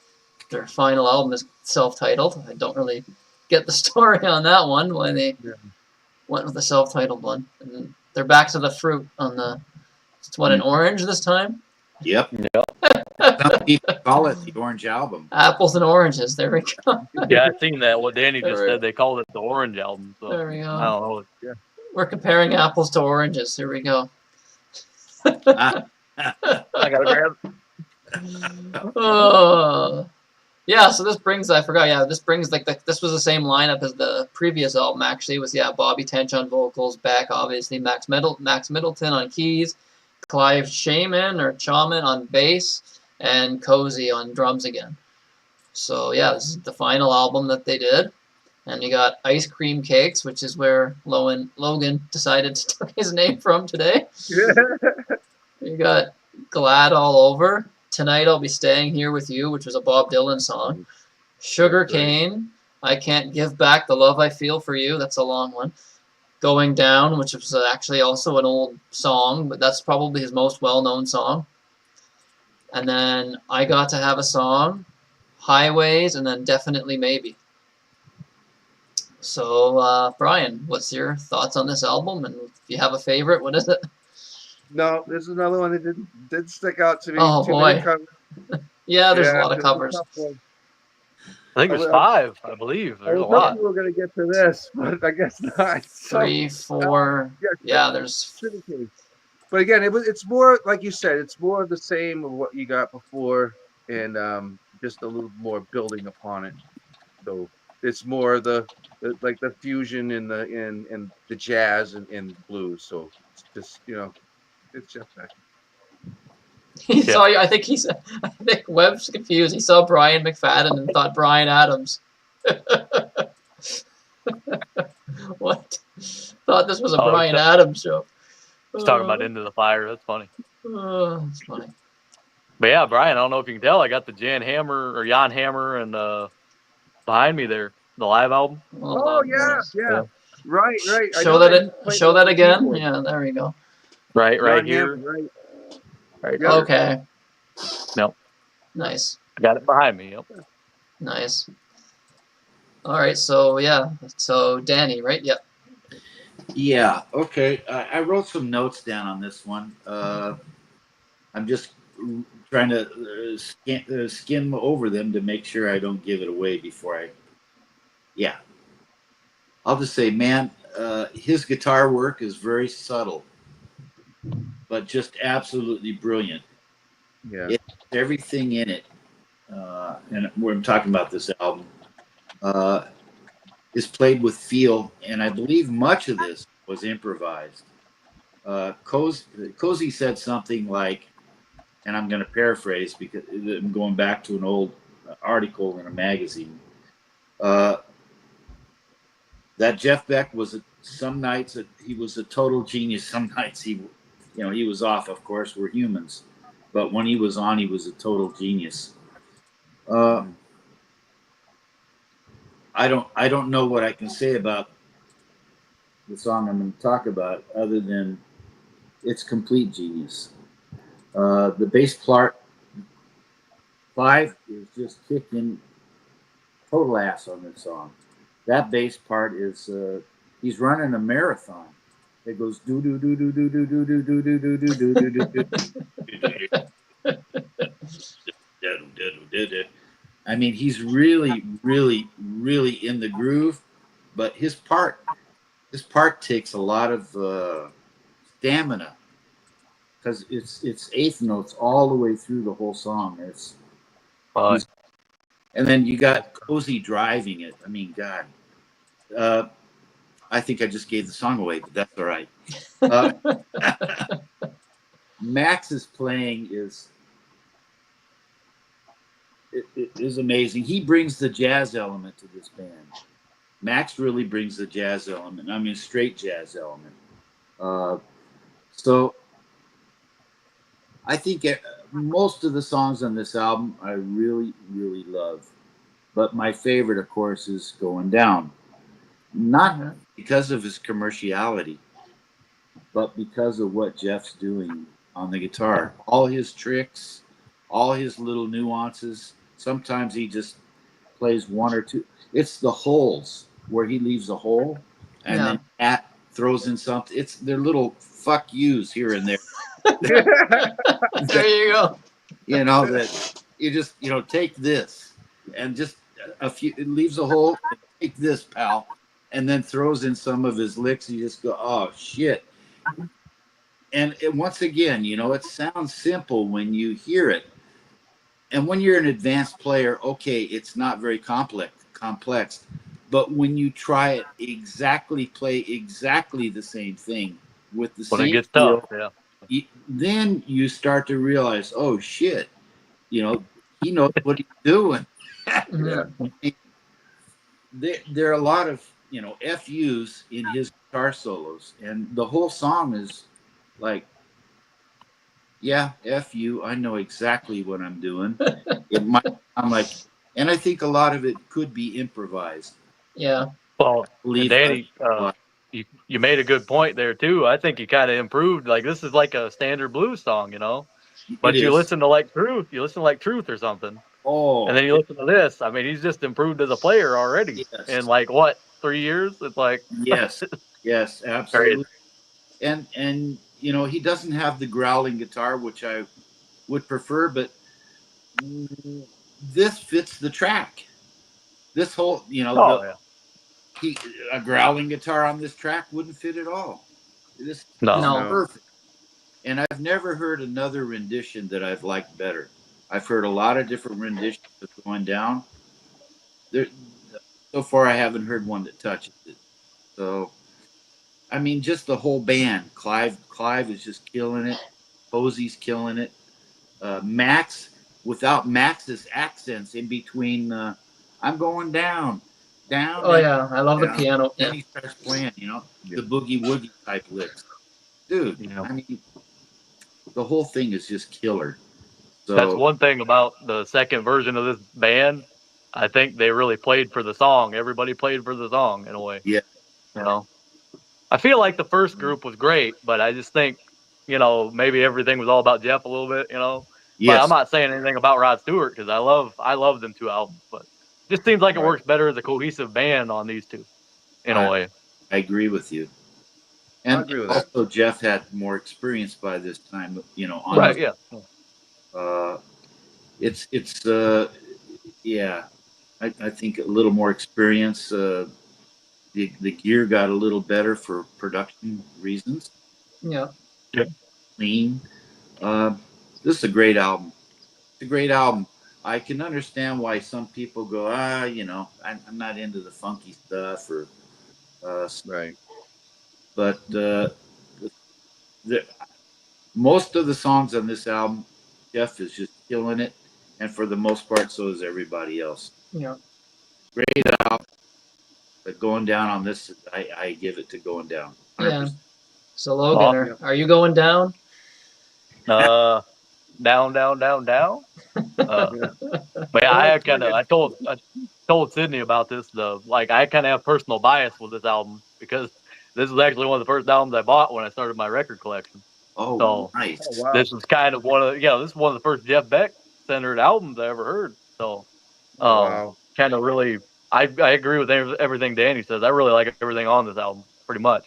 Their final album is self-titled. I don't really get the story on that one, why they went with the self-titled one. And they're back to the fruit on the, an orange this time? Yep. Yeah. Some people call it the Orange Album. Apples and oranges. There we go. Yeah, I've seen that. What Danny just Right. said, they called it the Orange Album. So There we go. I don't know. Yeah. We're comparing apples to oranges. Here we go. I gotta grab. Yeah, so this brings, I forgot, yeah, this brings, like, this was the same lineup as the previous album, actually. It was, yeah, Bobby Tench on vocals, Beck, obviously, Max Middleton on keys, Clive Shaman on bass, and Cozy on drums again. So, yeah, this is the final album that they did. And you got Ice Cream Cakes, which is where Logan decided to take his name from today. You got Glad All Over. Tonight I'll Be Staying Here With You, which was a Bob Dylan song. Sugar Cane. I Can't Give Back the Love I Feel for You. That's a long one. Going Down, which was actually also an old song, but that's probably his most well-known song. And then I Got to Have a Song, Highways, and then Definitely Maybe. So, Brian, what's your thoughts on this album? And if you have a favorite, what is it? No, there's another one that didn't stick out to me. Oh, Too boy. many covers. Yeah, there's a lot of it was covers. tough one. I think there's 5, I believe. I There's a was lot. hoping we were going to get to this, but I guess not. So, 3, 4. Yeah, there's. Syndicate. But again, it's more like you said. It's more of the same of what you got before, and just a little more building upon it. So it's more the like the fusion in the jazz and blues. So it's just it's Jeff Beck. He saw you. I think Webb's confused. He saw Brian McFadden and thought Brian Adams. What? Thought this was a Brian Adams show. He's talking about Into the Fire. That's funny. That's funny. But yeah, Brian, I don't know if you can tell, I got the Jan Hammer and behind me there, the live album. Oh yeah. Right. Show that again. Keyboard. Yeah, there you go. Right here. Right. Yeah. Okay. Nope. Nice. I got it behind me. Yep. Nice. All right. So yeah. So Danny, right? Yep. Yeah. Okay. I wrote some notes down on this one. I'm just trying to skim over them to make sure I don't give it away before I. Yeah. I'll just say, man, his guitar work is very subtle, but just absolutely brilliant. Yeah. It's everything in it, and I'm talking about this album, is played with feel, and I believe much of this was improvised. Cozy said something like, and I'm going to paraphrase because I'm going back to an old article in a magazine, that Jeff Beck was some nights he was a total genius. Some nights he was off. Of course, we're humans, but when he was on, he was a total genius. I don't know what I can say about the song I'm going to talk about other than it's complete genius. The bass part 5 is just kicking total ass on this song. That bass part is he's running a marathon. It goes do do do do do do do do do do do do do do do. I mean, he's really, really, really in the groove, but his part takes a lot of stamina because it's eighth notes all the way through the whole song. And then you got Cozy driving it. I mean, God. I think I just gave the song away, but that's all right. Max's playing is amazing. He brings the jazz element to this band. Max really brings the jazz element. I mean, straight jazz element. So I think most of the songs on this album I really, really love. But my favorite, of course, is Going Down. Not because of his commerciality, but because of what Jeff's doing on the guitar. All his tricks, all his little nuances. Sometimes he just plays one or two. It's the holes where he leaves a hole and then Pat throws in something. It's their little fuck yous here and there. There you go. That you just, take this and just a few, it leaves a hole. Take this, pal. And then throws in some of his licks. You just go, oh, shit. And once again, it sounds simple when you hear it. And when you're an advanced player, okay, it's not very complex. But when you try it play exactly the same thing with the same when it gets feel, tough, then you start to realize, oh, shit, he knows what he's doing. Yeah. There are a lot of FUs in his guitar solos, and the whole song is like, yeah, F you. I know exactly what I'm doing. It might sound like, and I think a lot of it could be improvised. Yeah. Well, and Believe I, Danny, you made a good point there too. I think you kind of improved. Like this is like a standard blues song, it But you is. listen to like Truth, or something, and Oh, then you listen to this. I mean, he's just improved as a player already in yes, like what 3 years? It's like yes, yes, crazy. absolutely. And he doesn't have the growling guitar, which I would prefer, but this fits the track. This whole, Oh yeah, he a growling guitar on this track wouldn't fit at all. This is no, No. No. perfect. And I've never heard another rendition that I've liked better. I've heard a lot of different renditions of Going Down. There, so far, I haven't heard one that touches it. So, I mean, just the whole band. Clive is just killing it. Posey's killing it. Max, without Max's accents in between, I'm going down, down, Oh down, yeah, I love the down. piano. Then Yeah. he starts playing, Yeah. the boogie woogie type licks. Dude, I mean, the whole thing is just killer. that's So, one thing about the second version of this band. I think they really played for the song. Everybody played for the song in a way. yeah, You know, I feel like the first group was great, but I just think, maybe everything was all about Jeff a little bit. But I'm yes, not saying anything about Rod Stewart because I love them two albums, but it just seems like it Right. works better as a cohesive band on these two in a I, way. I agree with you. I And agree with that. also, Jeff had more experience by this time, on Right? this. Yeah. Uh, it's yeah, I think a little more experience. The gear got a little better for production reasons. Yeah. Clean. Uh, this is a great album. It's a great album. I can understand why some people go, I'm not into the funky stuff, or, Right. but the, most of the songs on this album, Jeff is just killing it, and for the most part, so is everybody else. Yeah. Great album, but going down on this, I give it to Going Down. 100%. Yeah. So Logan, Awesome. are you going down? Down, down, down, down. Yeah. But yeah, Well, I it's kind like of I told Sydney about this. I kind of have personal bias with this album because this is actually one of the first albums I bought when I started my record collection. Oh, So nice. oh wow. this is kind of this is one of the first Jeff Beck centered albums I ever heard. So Oh wow. kind of really, I agree with everything Danny says. I really like everything on this album pretty much.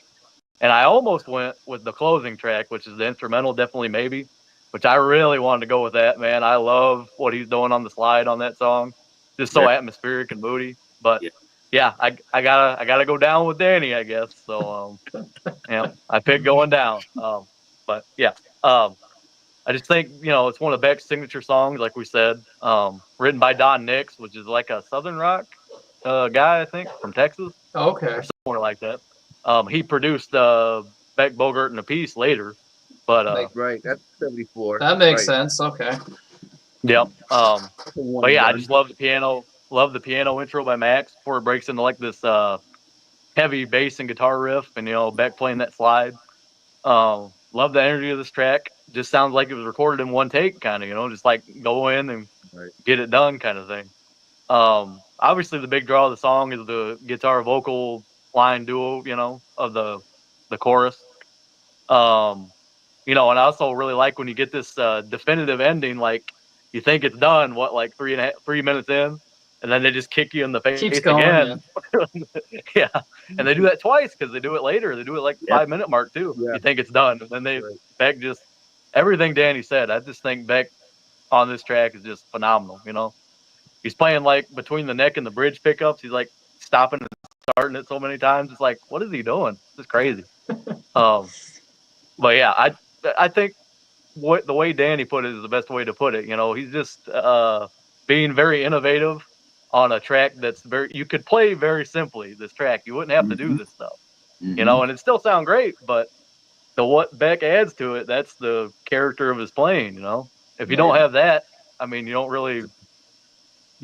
And I almost went with the closing track, which is the instrumental, Definitely Maybe, which I really wanted to go with that, man. I love what he's doing on the slide on that song. Just so Very, atmospheric and moody. But yeah. yeah, I gotta go down with Danny, I guess. So yeah, I picked Going Down. But yeah. I just think, it's one of Beck's signature songs, like we said. Written by Don Nix, which is like a Southern rock guy, I think, from Texas Okay. or somewhere like that. He produced Beck, Bogart, and a piece later, but Like Right. That's 74. that makes Right. sense. Okay. yep. That's a one But and yeah, I done. just love the piano intro by Max before it breaks into like this heavy bass and guitar riff, and Beck playing that slide. Love the energy of this track. Just sounds like it was recorded in one take, kind of, just like go in and Right. get it done, kind of thing. Obviously, the big draw of the song is the guitar vocal line duo, of the chorus. And I also really like when you get this definitive ending, like you think it's done, what, like 3 minutes in, and then they just kick you in the face Keeps going. Yeah. again. Yeah, and they do that twice because they do it later. They do it like the Yep. 5 minute mark too. Yeah. You think it's done, and then Right. Beck just everything Danny said. I just think Beck on this track is just phenomenal. He's playing like between the neck and the bridge pickups. He's like stopping and starting it so many times. It's like, what is he doing? It's crazy. But yeah, I think the way Danny put it is the best way to put it. He's just being very innovative on a track that's you could play very simply this track. You wouldn't have to do Mhm. this stuff, Mhm. and it still sound great, but what Beck adds to it, that's the character of his playing, If you don't have that, I mean, you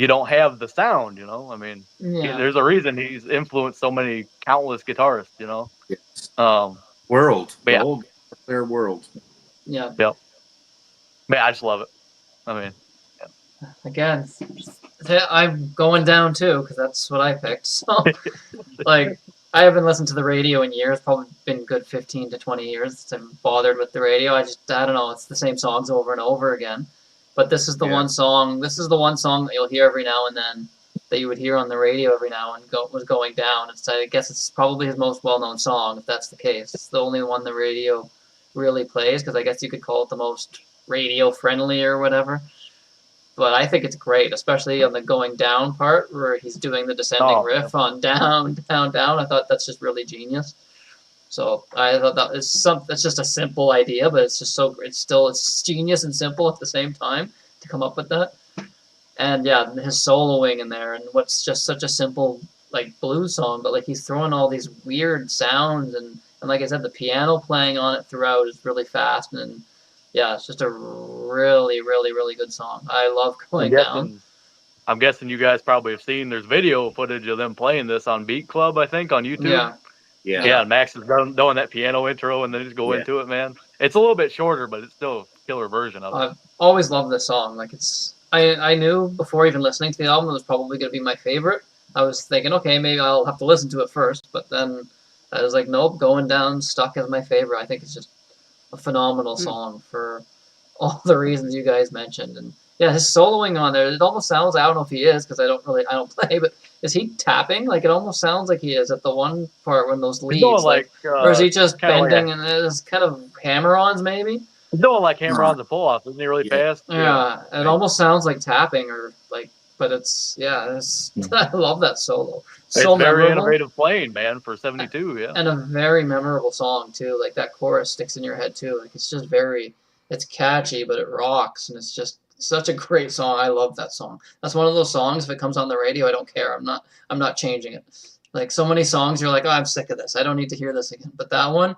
don't have the sound, I mean, Yeah. there's a reason he's influenced so many countless guitarists, Yes. Um, World, but the yeah, whole their world. Yeah. yep. Man, I just love it. I mean, Again, I'm going down too because that's what I picked. So, like, I haven't listened to the radio in years. Probably been good 15 to 20 years since I'm bothered with the radio. I don't know. It's the same songs over and over again. But this is the Yeah. one song. This is the one song that you'll hear every now and then that you would hear on the radio every now and was going down. I guess it's probably his most well-known song if that's the case. It's the only one the radio really plays because I guess you could call it the most radio friendly or whatever. But I think it's great, especially on the going down part where he's doing the descending riff on down, down, down. I thought that's just really genius. So I thought that is it's just a simple idea, but it's just so it's genius and simple at the same time to come up with that. And yeah, his soloing in there, and what's just such a simple like blues song, but like he's throwing all these weird sounds and like I said, the piano playing on it throughout is really fast and yeah, it's just a really, really, really good song. I love going down. I'm guessing you guys probably have seen there's video footage of them playing this on Beat Club, I think, on YouTube. Yeah. Max is doing that piano intro and then just go into it, man. It's a little bit shorter, but it's still a killer version of it. I've always loved this song. Like I knew before even listening to the album it was probably going to be my favorite. I was thinking, okay, maybe I'll have to listen to it first, but then I was like, nope, Going Down stuck as my favorite. I think it's just a phenomenal song for all the reasons you guys mentioned. And yeah, his soloing on there, it almost sounds, I don't know if he is because I don't play, but is he tapping? Like it almost sounds like he is at the one part when those leads, or is he just bending and it's kind of hammer-ons maybe? He's doing like hammer-ons and pull-offs, isn't he really fast? Yeah, it almost sounds like tapping or like, but it's I love that solo. So it's very memorable. innovative playing, man, for 72, yeah. And a very memorable song too. Like that chorus sticks in your head too. Like it's just it's catchy, but it rocks, and it's just such a great song. I love that song. That's one of those songs. If it comes on the radio, I don't care. I'm not changing it. Like so many songs, you're like, oh, I'm sick of this. I don't need to hear this again. But that one,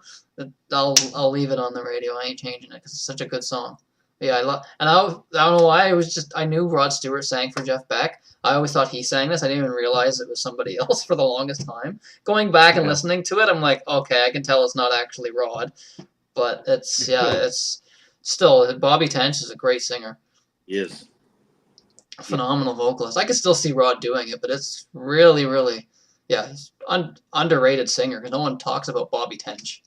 I'll leave it on the radio. I ain't changing it because it's such a good song. But yeah, I love. And I don't know why. I knew Rod Stewart sang for Jeff Beck. I always thought he sang this. I didn't even realize it was somebody else for the longest time. Going back and listening to it, I'm like, okay, I can tell it's not actually Rod. But it's still, Bobby Tench is a great singer. Yes. A phenomenal vocalist. I could still see Rod doing it, but it's really, really, he's underrated singer because no one talks about Bobby Tench.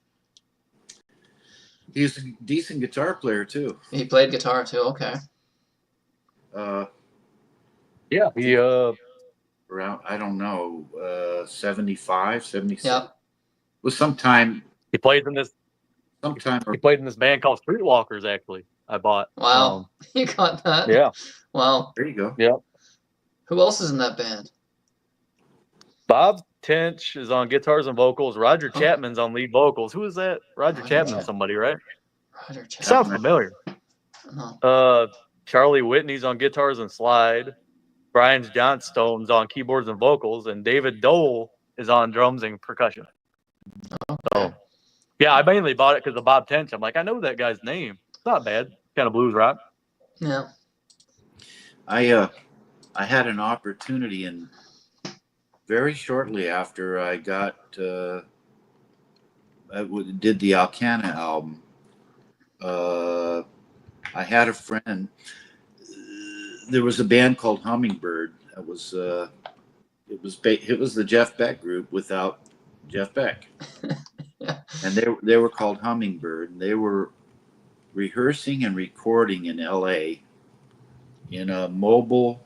He's a decent guitar player too. He played guitar too. Okay. Yeah, he around, I don't know, 75, 76. Yeah. Was sometime. He played in this. Sometime. He played in this band called Streetwalkers. Actually, I bought. Wow, you got that. Yeah. Wow. There you go. Yeah. Who else is in that band? Bob Tench is on guitars and vocals. Roger Chapman's on lead vocals. Who is that? Roger Chapman's somebody, right? Roger Chapman. Sounds familiar. No. Charlie Whitney's on guitars and slide. Brian Johnstone's on keyboards and vocals, and David Dole is on drums and percussion. Okay. So, yeah, I mainly bought it because of Bob Tench. I'm like, I know that guy's name. It's not bad. Kind of blues rock. Yeah. I had an opportunity, and very shortly after I got I did the Alcana album, I had a friend. There was a band called Hummingbird. It was the Jeff Beck group without Jeff Beck. Yeah. And they were called Hummingbird. And they were rehearsing and recording in LA in a mobile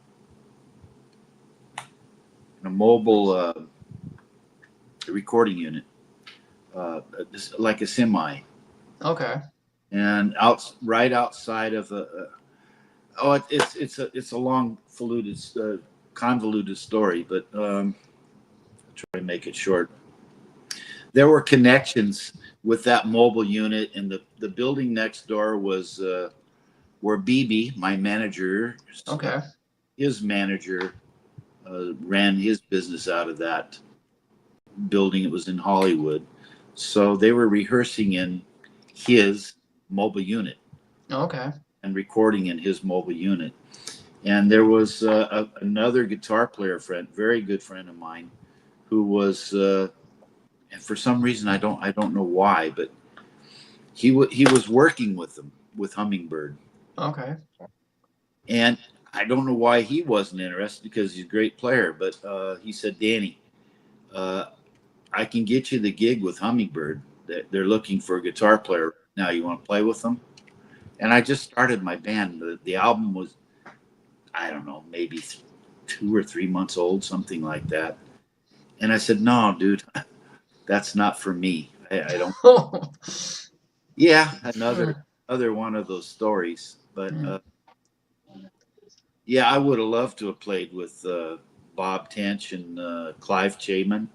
recording unit, like a semi. Okay. And right outside of it's a long, convoluted story, but I'll try to make it short. There were connections with that mobile unit, and the building next door was where BB, my manager, his manager, ran his business out of that building. It was in Hollywood, so they were rehearsing in his mobile unit. Okay. And recording in his mobile unit. And there was another guitar player friend, very good friend of mine, who was, and for some reason I don't know why, but he was working with them, with Hummingbird, Okay. And I don't know why he wasn't interested because he's a great player. But he said, Danny, I can get you the gig with Hummingbird. They're looking for a guitar player now. You want to play with them? And I just started my band. The album was, I don't know, maybe 2 or 3 months old, something like that. And I said, no, dude, that's not for me. I don't. Yeah, another one of those stories. But yeah, I would have loved to have played with Bob Tench and Clive Chapman.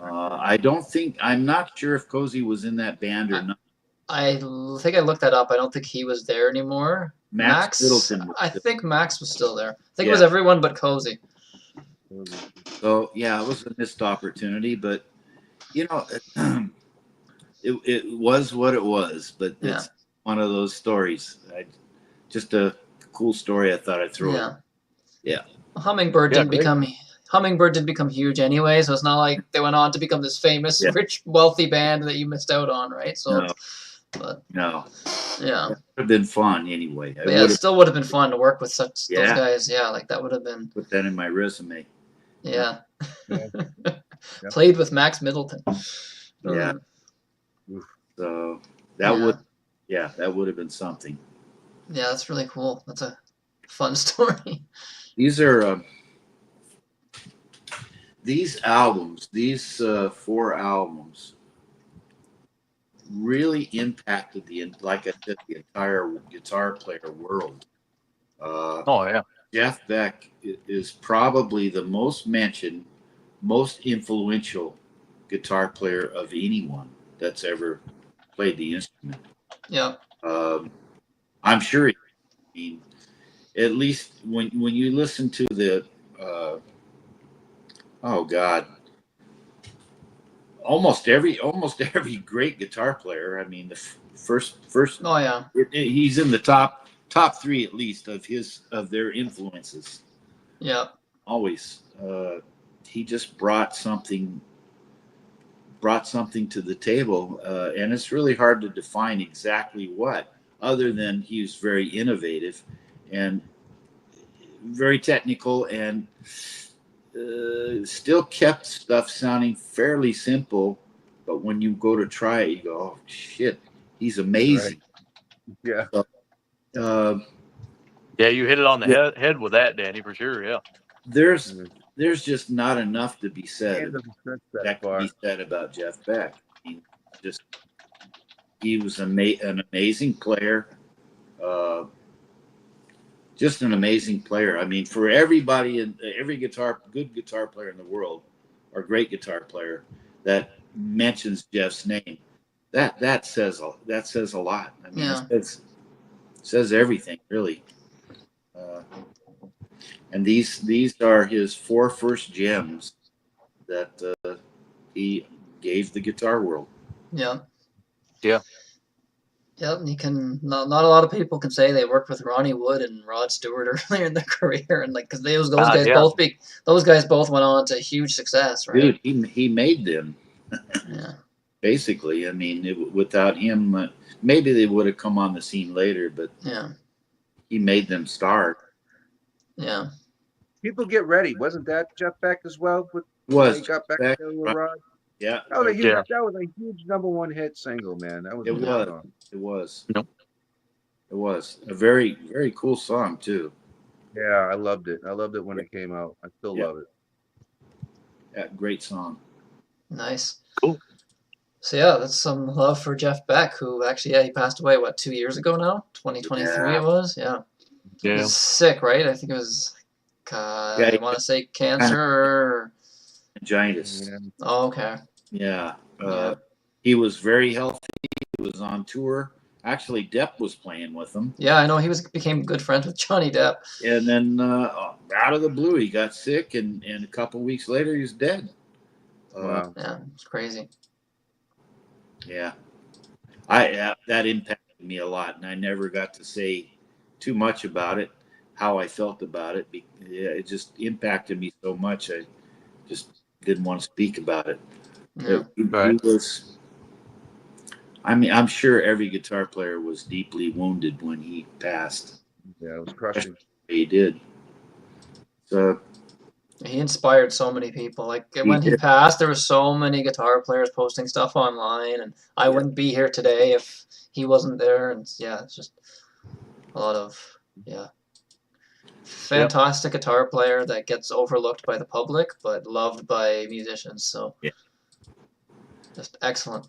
I'm not sure if Cozy was in that band or not. I think I looked that up. I don't think he was there anymore. Max Middleton was I still. think Max was still there. I think it Yeah. was everyone but Cozy. So yeah, it was a missed opportunity, but you know, it was what it was. But Yeah. it's one of those stories. Just a cool story. I thought I'd throw it. Yeah. Yeah. Hummingbird Yeah, didn't great. become huge anyway, so it's not like they went on to become this famous, Yeah. rich, wealthy band that you missed out on, right? So, No, but no, yeah, it would have been fun anyway. I but yeah, it would have still would have been fun to work with those Yeah. guys. Yeah, like that would have been. put that in my resume. Yeah. Yeah. Yeah. Played with Max Middleton. Yeah. So that would have been something. Yeah, that's really cool. That's a fun story. These are these albums, these 4 albums, really impacted like I said, the entire guitar player world. Oh yeah. Jeff Beck is probably the most mentioned, most influential guitar player of anyone that's ever played the instrument. Yeah. I'm sure. I mean, at least when you listen to the oh God, almost every great guitar player. I mean, the first Oh yeah. he's in the top 3 at least of their influences. Yeah. Always, he just brought something to the table, and it's really hard to define exactly what, other than he was very innovative and very technical, and still kept stuff sounding fairly simple. But when you go to try it, you go, "Oh shit, he's amazing." Yeah. So, Yeah, you hit it on the Yeah. head with that, Danny, for sure. Yeah. there's just not enough to be said Hand doesn't stretch that that can far. be said about Jeff Beck. I mean, just he was an amazing player. Uh, just an amazing player. I mean, for everybody and every good guitar player in the world, or great guitar player that mentions Jeff's name, that says a lot. I mean, Yeah. it says everything really. Uh, and these are his 4 first gems that he gave the guitar world. Yeah. Yeah. Yep, and you can not a lot of people can say they worked with Ronnie Wood and Rod Stewart earlier in their career, and like because those guys yeah. both went on to huge success, right? Dude, he made them Yeah, basically. I mean, without him, maybe they would have come on the scene later, but yeah, he made them start. yeah, People get ready. Wasn't that Jeff Beck as well? Was He got back Beck, together with Rod. yeah, That was a huge. Yeah. That was a huge #1 hit single, man. That was it a good was. song. It was. Nope. It was a very, very cool song too. Yeah, I loved it. I loved it when it came out. I still Yeah. love it. Yeah, great song. nice. Cool. So yeah, that's some love for Jeff Beck, who actually he passed away 2 years ago now, 2023 Yeah. it was. Yeah, he Yeah. was sick, right? I think it was. Yeah, I want to say cancer or. Meningitis. Yeah. Oh, okay. Yeah. Yeah. He was very healthy. He was on tour. Actually, Depp was playing with him. Yeah, I know he became good friends with Johnny Depp. And then out of the blue, he got sick, and a couple weeks later, he was dead. Wow. Yeah, it's crazy. Yeah, that impacted me a lot, and I never got to say too much about it, how I felt about it. Yeah, it just impacted me so much. I just didn't want to speak about it. Yeah. He Right. was. I mean, I'm sure every guitar player was deeply wounded when he passed. Yeah, it was crushing. He did. So He inspired so many people. Like He when he did. passed, there were so many guitar players posting stuff online, and I Yeah. wouldn't be here today if he wasn't there. And yeah, it's just a lot of fantastic guitar player that gets overlooked by the public but loved by musicians. So Yeah. just excellent,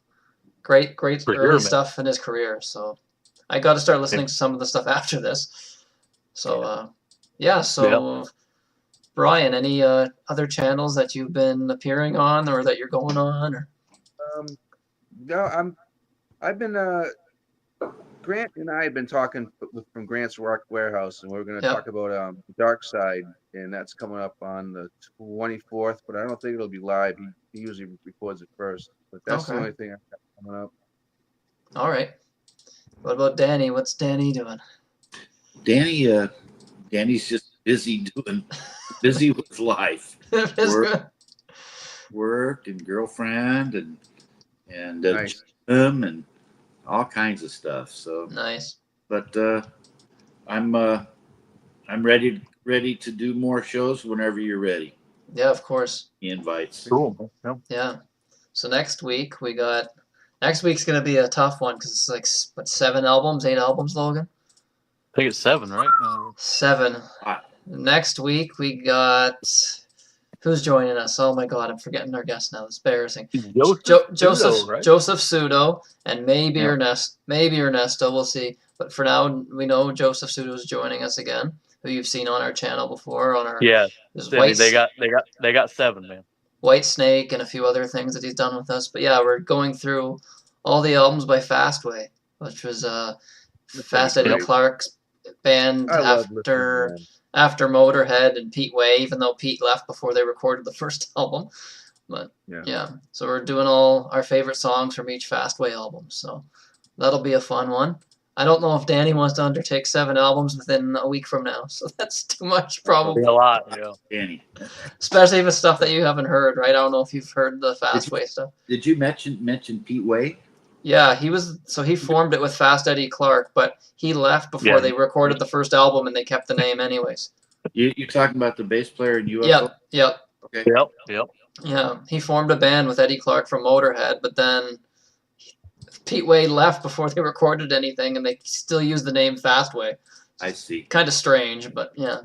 great For early sure, man. stuff in his career. So I got to start listening to some of the stuff after this. So so. Brian, any other channels that you've been appearing on or that you're going on? Or? No, I've been Grant and I have been talking from Grant's Rock Warehouse, and we're going to Yep. talk about Dark Side, and that's coming up on the 24th. But I don't think it'll be live. He usually records it first. But that's the Okay. only thing I've got coming up. All right. What about Danny? What's Danny doing? Danny's just busy with life, work and girlfriend and Nice. gym and all kinds of stuff. So, Nice. but I'm ready to do more shows whenever you're ready. Yeah, of course. He invites. Cool. Yeah. Yeah. So next week's gonna be a tough one because it's like what, 8 albums, Logan? I think it's 7, right? 7. Next week we got who's joining us? Oh my God, I'm forgetting our guest now. It's embarrassing. Joseph Pseudo, right? Joseph Pseudo and maybe Yeah. Ernesto. We'll see. But for now, we know Joseph Pseudo is joining us again, who you've seen on our channel before. On our Yeah, there's Cindy, they got 7, man. White Snake and a few other things that he's done with us. But yeah, we're going through all the albums by Fastway, which was Fast Eddie great. I Clark's band love listening to them. after Motorhead and Pete Way, even though Pete left before they recorded the first album. But yeah, so we're doing all our favorite songs from each Fastway album. So that'll be a fun one. I don't know if Danny wants to undertake 7 albums within a week from now, so that's too much probably. Be a lot, yeah. Danny, Especially if it's stuff that you haven't heard, right? I don't know if you've heard the Fastway stuff. did you mention Pete Way? Yeah, he formed it with Fast Eddie Clark, but he left before Yeah. they recorded the first album and they kept the name anyways. You're talking about the bass player in UFO? Yep. Okay. Yep. Yeah, he formed a band with Eddie Clark from Motorhead, but then Pete Way left before they recorded anything, and they still use the name Fastway. I see. Kind of strange, but yeah.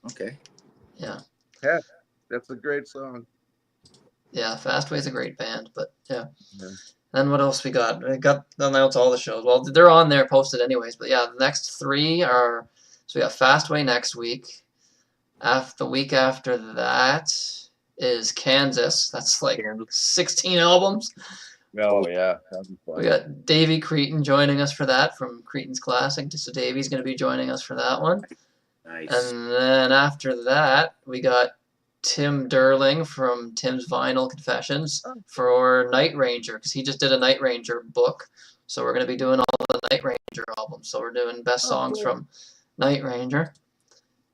Okay. Yeah. Yeah, that's a great song. Yeah, Fastway's a great band, but yeah. Yeah. Then what else we got? I got to announce all the shows. Well, they're on there posted anyways, but yeah, the next 3 are, so we got Fastway next week. The week after that is Kansas. That's like 16 albums. Oh yeah, that'd be fun. We got Davey Cretin joining us for that from Cretin's Classic. So Davey's going to be joining us for that one. Nice. And then after that, we got Tim Derling from Tim's Vinyl Confessions for Night Ranger, because he just did a Night Ranger book. So we're going to be doing all the Night Ranger albums. So we're doing best songs from Night Ranger.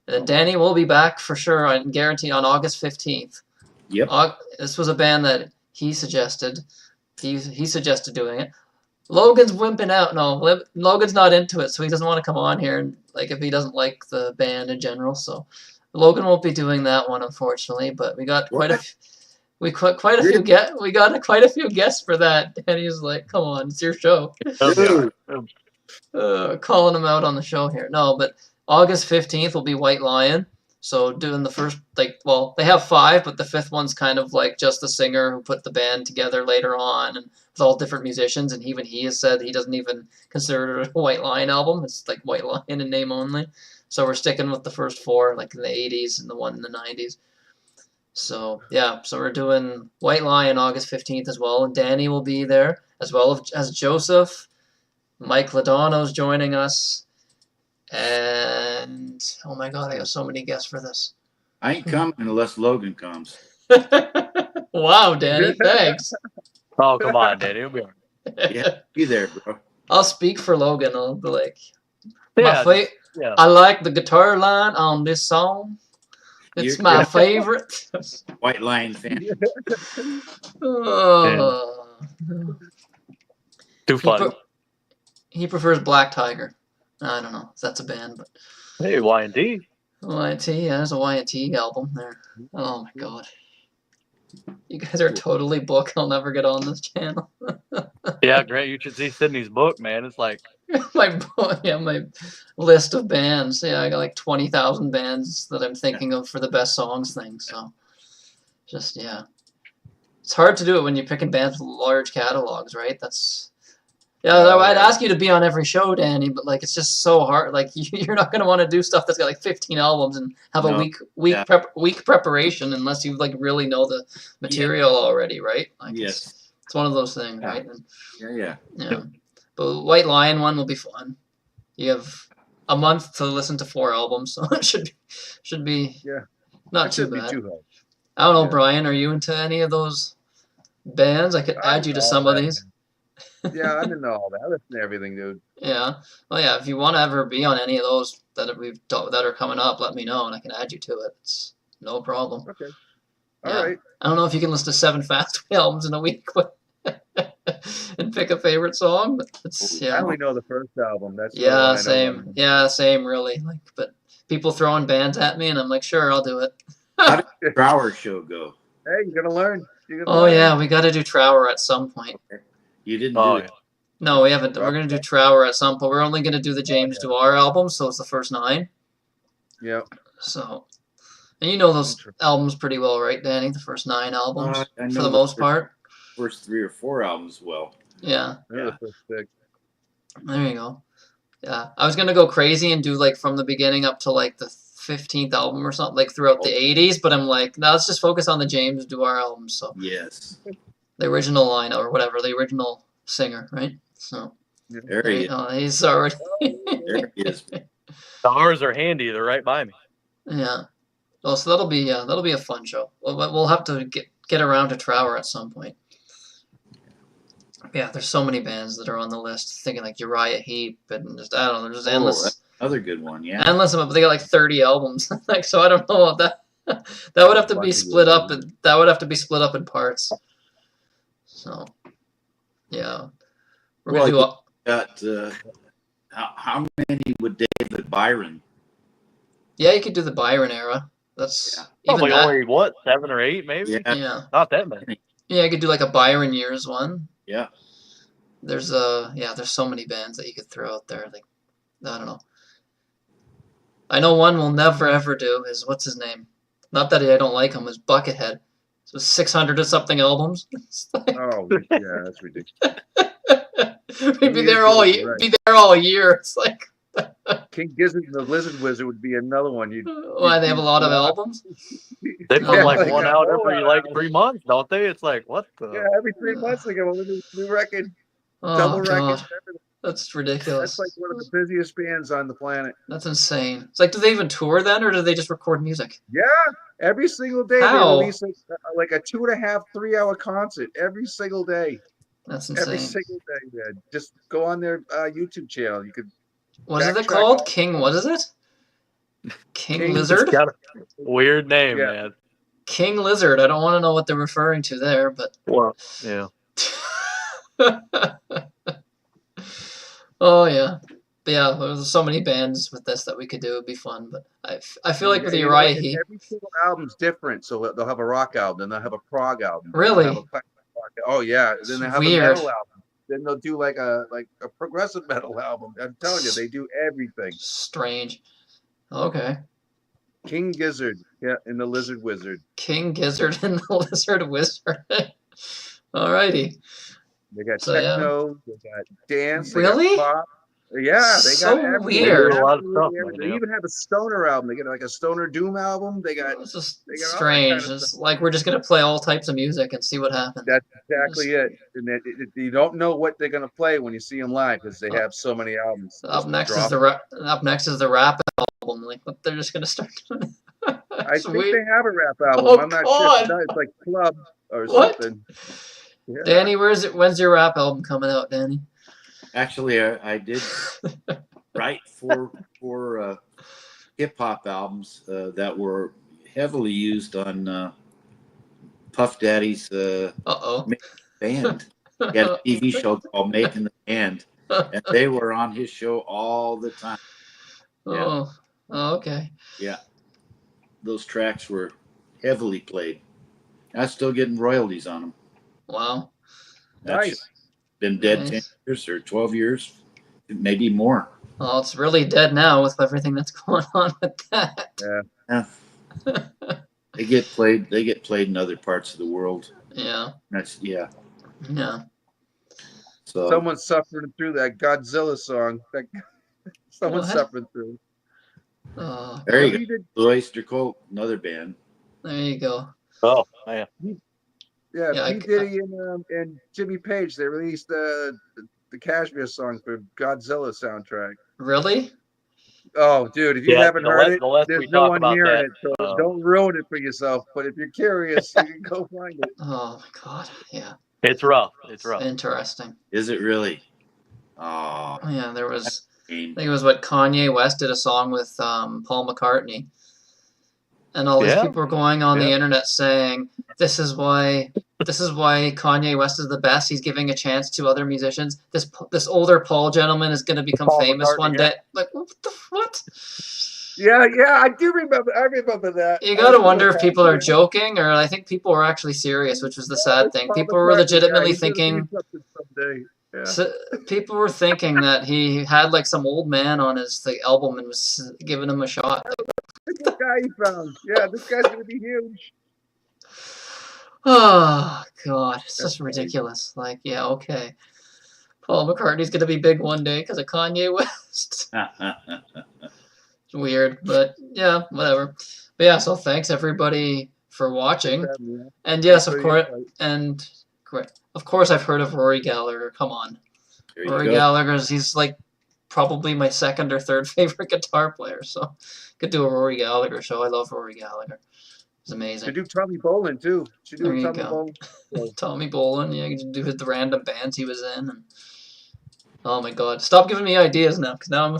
And then Danny will be back for sure, I guarantee, on August 15th. Yep. This was a band that he suggested. He suggested doing it. Logan's wimping out. No, Logan's not into it, so he doesn't want to come on here, and like if he doesn't like the band in general. So Logan won't be doing that one, unfortunately. But we got quite a few guests for that. And he's like, "Come on, it's your show." Calling him out on the show here. No, but August 15th will be White Lion. So doing the first, they have 5, but the 5th one's kind of like just the singer who put the band together later on, and with all different musicians. And even he has said he doesn't even consider it a White Lion album. It's like White Lion in name only. So we're sticking with the first 4, like in the 80s and the one in the 90s. So yeah, so we're doing White Lion August 15th as well, and Danny will be there as well as Joseph. Mike Ladano's joining us. And oh my God, I have so many guests for this. I ain't coming unless Logan comes. Wow, Danny, thanks. Oh, come on, Danny. It'll be all right. Yeah, be there, bro. I'll speak for Logan. I'll be like, Yeah, I like the guitar line on this song. It's my favorite. White Lion fan. Oh. Too funny. He prefers Black Tiger. I don't know if that's a band, but Hey, Y&T. Y&T, yeah, there's a Y&T album there. Oh my god. You guys are totally booked. I'll never get on this channel. Yeah, Grant, you should see Sydney's book, man. It's like my list of bands. Yeah, I got like 20,000 bands that I'm thinking of for the best songs thing. So, just yeah, it's hard to do it when you're picking bands with large catalogs, right? I'd ask you to be on every show, Danny, but like it's just so hard. Like you're not gonna want to do stuff that's got like 15 albums and have a week preparation unless you like really know the material already, right? Like Yes. it's one of those things, right? And, Yeah. but White Lion one will be fun. You have a month to listen to 4 albums, so it should be not too bad. I don't know, Brian. Are you into any of those bands? I could add you to some of these. Yeah, I'm into all that. I listen to everything, dude. Yeah. Well, yeah. If you want to ever be on any of those that are coming up, let me know and I can add you to it. It's no problem. Okay. Yeah. All right. I don't know if you can listen to 7 Fastway albums in a week, but and pick a favorite song. But it's I only know the first album. That's the yeah, one same. Yeah, same. Really. Like, but people throwing bands at me, and I'm like, sure, I'll do it. How did the Trower show go? Hey, you're gonna learn. Yeah, we got to do Trower at some point. You didn't do it. No, we haven't. We're gonna do Trower at some point. We're only gonna do the James Dewar album, so it's the first 9. Yeah. So, and you know those albums pretty well, right, Danny? The first 9 albums for the most part. First 3 or 4 albums, well. Yeah. The first 6. There you go. Yeah, I was gonna go crazy and do like from the beginning up to like the 15th album or something, like throughout the 80s. But I'm like, no, let's just focus on the James Dewar albums. So yes, the original line or whatever, the original singer, right? So there he is. He's already. There he is. Ours are handy. They're right by me. Yeah. Oh, so that'll be a fun show. We'll have to get around to Trower at some point. Yeah, there's so many bands that are on the list. Thinking like Uriah Heep and just I don't know, there's endless. Another good one, yeah. Endless, but they got like 30 albums. Like so, I don't know what that. That would have to be split up. That would have to be split up in parts. So, yeah, we're gonna do. How many would David Byron? Yeah, you could do the Byron era. That's probably only what 7 or 8, maybe. Yeah. Not that many. Yeah, you could do like a Byron years one. Yeah. There's so many bands that you could throw out there. Like, I don't know. I know one we'll never ever do is what's his name? Not that I don't like him. Is Buckethead. So 600 or something albums. Like, oh yeah, that's ridiculous. We'd be there all year. Be there all year. It's like King Gizzard and the Lizard Wizard would be another one. Why they have a lot of albums? They put one out every 3 months, don't they? It's like what the? Yeah, every 3 months they get a new record, double record. Everything. That's ridiculous. That's like one of the busiest bands on the planet. That's insane. It's like, do they even tour then, or do they just record music? Yeah, every single day they release like a 2.5, 3 hour concert every single day. That's insane. Every single day, man. Just go on their YouTube channel. You could. What is it called? King? What is it? King Lizard? Got a weird name, man. King Lizard. I don't want to know what they're referring to there, but. Well, yeah. Oh yeah, but yeah. There's so many bands with this that we could do. It'd be fun, but I feel like with the Uriah Heep, every single album's different. So they'll have a rock album, then they'll have a prog album. Really? Oh yeah. Then they have a metal album. Then they'll do like a progressive metal album. I'm telling you, they do everything. Strange. Okay. King Gizzard, and the Lizard Wizard. King Gizzard and the Lizard Wizard. Alrighty. They got techno, they got dance, they really? got pop. Yeah, they so got everything. weird. A lot of stuff, they even have a stoner album. They got like a stoner doom album. They got. It's just strange. It's like we're just gonna play all types of music and see what happens. That's exactly it. And you don't know what they're gonna play when you see them live because they have so many albums. Up next is the rap album. Like they're just gonna start. I think they have a rap album. I'm not sure. It's like Club or something. Yeah. Danny, when's your rap album coming out, Danny? Actually, I did write four hip hop albums that were heavily used on Puff Daddy's band. He had a TV show called Making the Band, and they were on his show all the time. Oh, okay. Yeah, those tracks were heavily played. I'm still getting royalties on them. Wow. That's Nice. been dead 10 Nice. years or 12 years, maybe more. Well, it's really dead now with everything that's going on with that. Yeah. Yeah. They get played in other parts of the world. Yeah. Yeah. Yeah. So Someone's suffering through that Godzilla song. Someone's What? suffering through. there you He go. did, Blue Oyster Cult, another band. There you go. Oh, man. yeah, Yeah, P. Diddy and Jimmy Page, they released the Kashmir song for Godzilla soundtrack. Really? Oh, dude, if you Yeah, haven't heard it, the less there's we no talk one about hearing that, it, so don't ruin it for yourself. But if you're curious, you can go find it. Oh my God. Yeah. it's rough. It's rough. Interesting. Is it really? Oh, Yeah, there was. I game. think it was what Kanye West did a song with Paul McCartney, and all these Yeah. people were going on the Yeah. internet saying this is why Kanye West is the best. He's giving a chance to other musicians. This older Paul gentleman is going to become Paul famous McCartney one guy. day. Like what? Yeah, I do remember. I remember that. You got to wonder if people are joking or I think people were actually serious, which was the sad thing. People were legitimately thinking. Someday. Yeah. So people were thinking that he had like some old man on his album and was giving him a shot. It's the guy he found. Yeah, this guy's gonna be huge. Oh God, it's That's just ridiculous. Like, yeah, okay. Paul McCartney's gonna be big one day because of Kanye West. It's weird, but yeah, whatever. But yeah, so thanks everybody for watching. And yes, of course, and of course, I've heard of Rory Gallagher. Come on, There you Rory go. Gallagher's. He's like probably my second or third favorite guitar player. So could do a Rory Gallagher show. I love Rory Gallagher. It's amazing. Should do Tommy Bolin too. Should There do you Tommy go. Bolin. Tommy Bolin, yeah, you can do the random bands he was in. And, oh my God, stop giving me ideas now, because now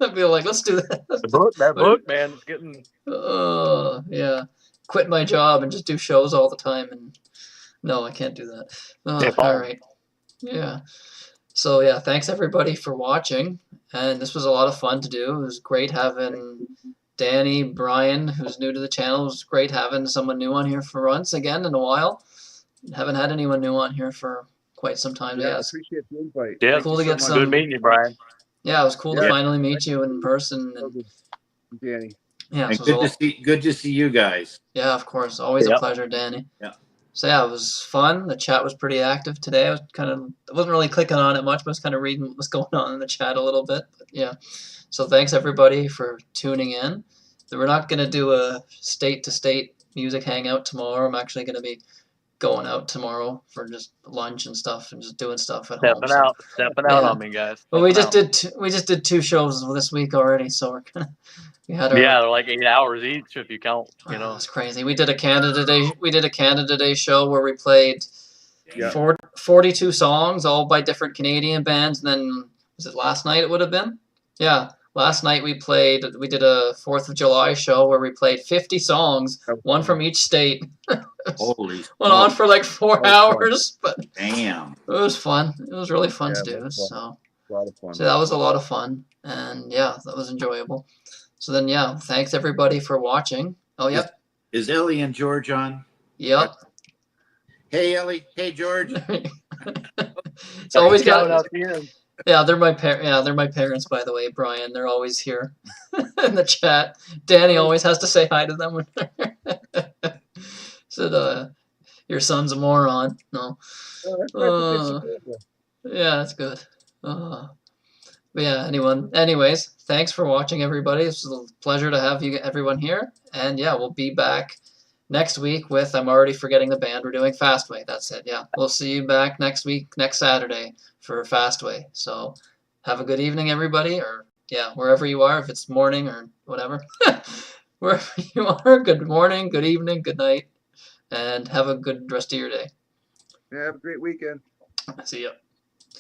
I'll be like, let's do that. That book, man, it's getting. Yeah, quit my job and just do shows all the time. And no, I can't do that. All right, yeah. So yeah, thanks everybody for watching, and this was a lot of fun to do. It was great having Danny, Brian, who's new to the channel. It was great having someone new on here for once again in a while. Haven't had anyone new on here for quite some time. Yeah, I Yes. appreciate the invite. Yeah, Cool to get much. some. Good meeting you, Brian. Yeah, it was cool to Yeah. finally meet you in person. And, Danny. yeah, And so good to see you guys. yeah, of course, always a Yep. pleasure, Danny. Yeah. So yeah, it was fun. The chat was pretty active today. I wasn't really clicking on it much, but I was kind of reading what was going on in the chat a little bit. But yeah, so thanks everybody for tuning in. We're not gonna do a state-to-state music hangout tomorrow. I'm actually gonna be going out tomorrow for just lunch and stuff and just doing stuff at home. Stepping out Yeah. on me, guys. But we Stepping just did 2 shows this week already, so we're gonna we had out. our Yeah, they're like 8 hours each if you count. You know, it's crazy. We did a Canada Day show where we played Yeah. 42 songs, all by different Canadian bands. And then was it last night? It would have been. Yeah, last night we did a 4th of July show where we played 50 songs, one from each state. Holy Went on for like 4 That was fun. hours, but damn. it was fun. It was really fun Yeah, to that do. was fun. So. A lot of fun. So that was a lot of fun, and yeah, that was enjoyable. So then, yeah, thanks everybody for watching. Oh, yep, Is Ellie and George on? yep. Hey, Ellie. Hey, George. It's always shout got. out to you. Yeah, they're my parents, by the way, Brian. They're always here in the chat. Danny always has to say hi to them when they're. Said, your son's a moron. No. Yeah, that's good. But yeah, anyways, thanks for watching, everybody. It's a pleasure to have everyone here. And yeah, we'll be back next week with, I'm already forgetting the band, we're doing Fastway. That's it, yeah. We'll see you back next week, next Saturday for Fastway. So have a good evening, everybody, or yeah, wherever you are, if it's morning or whatever. Wherever you are, good morning, good evening, good night, and have a good rest of your day. Yeah, have a great weekend. See ya.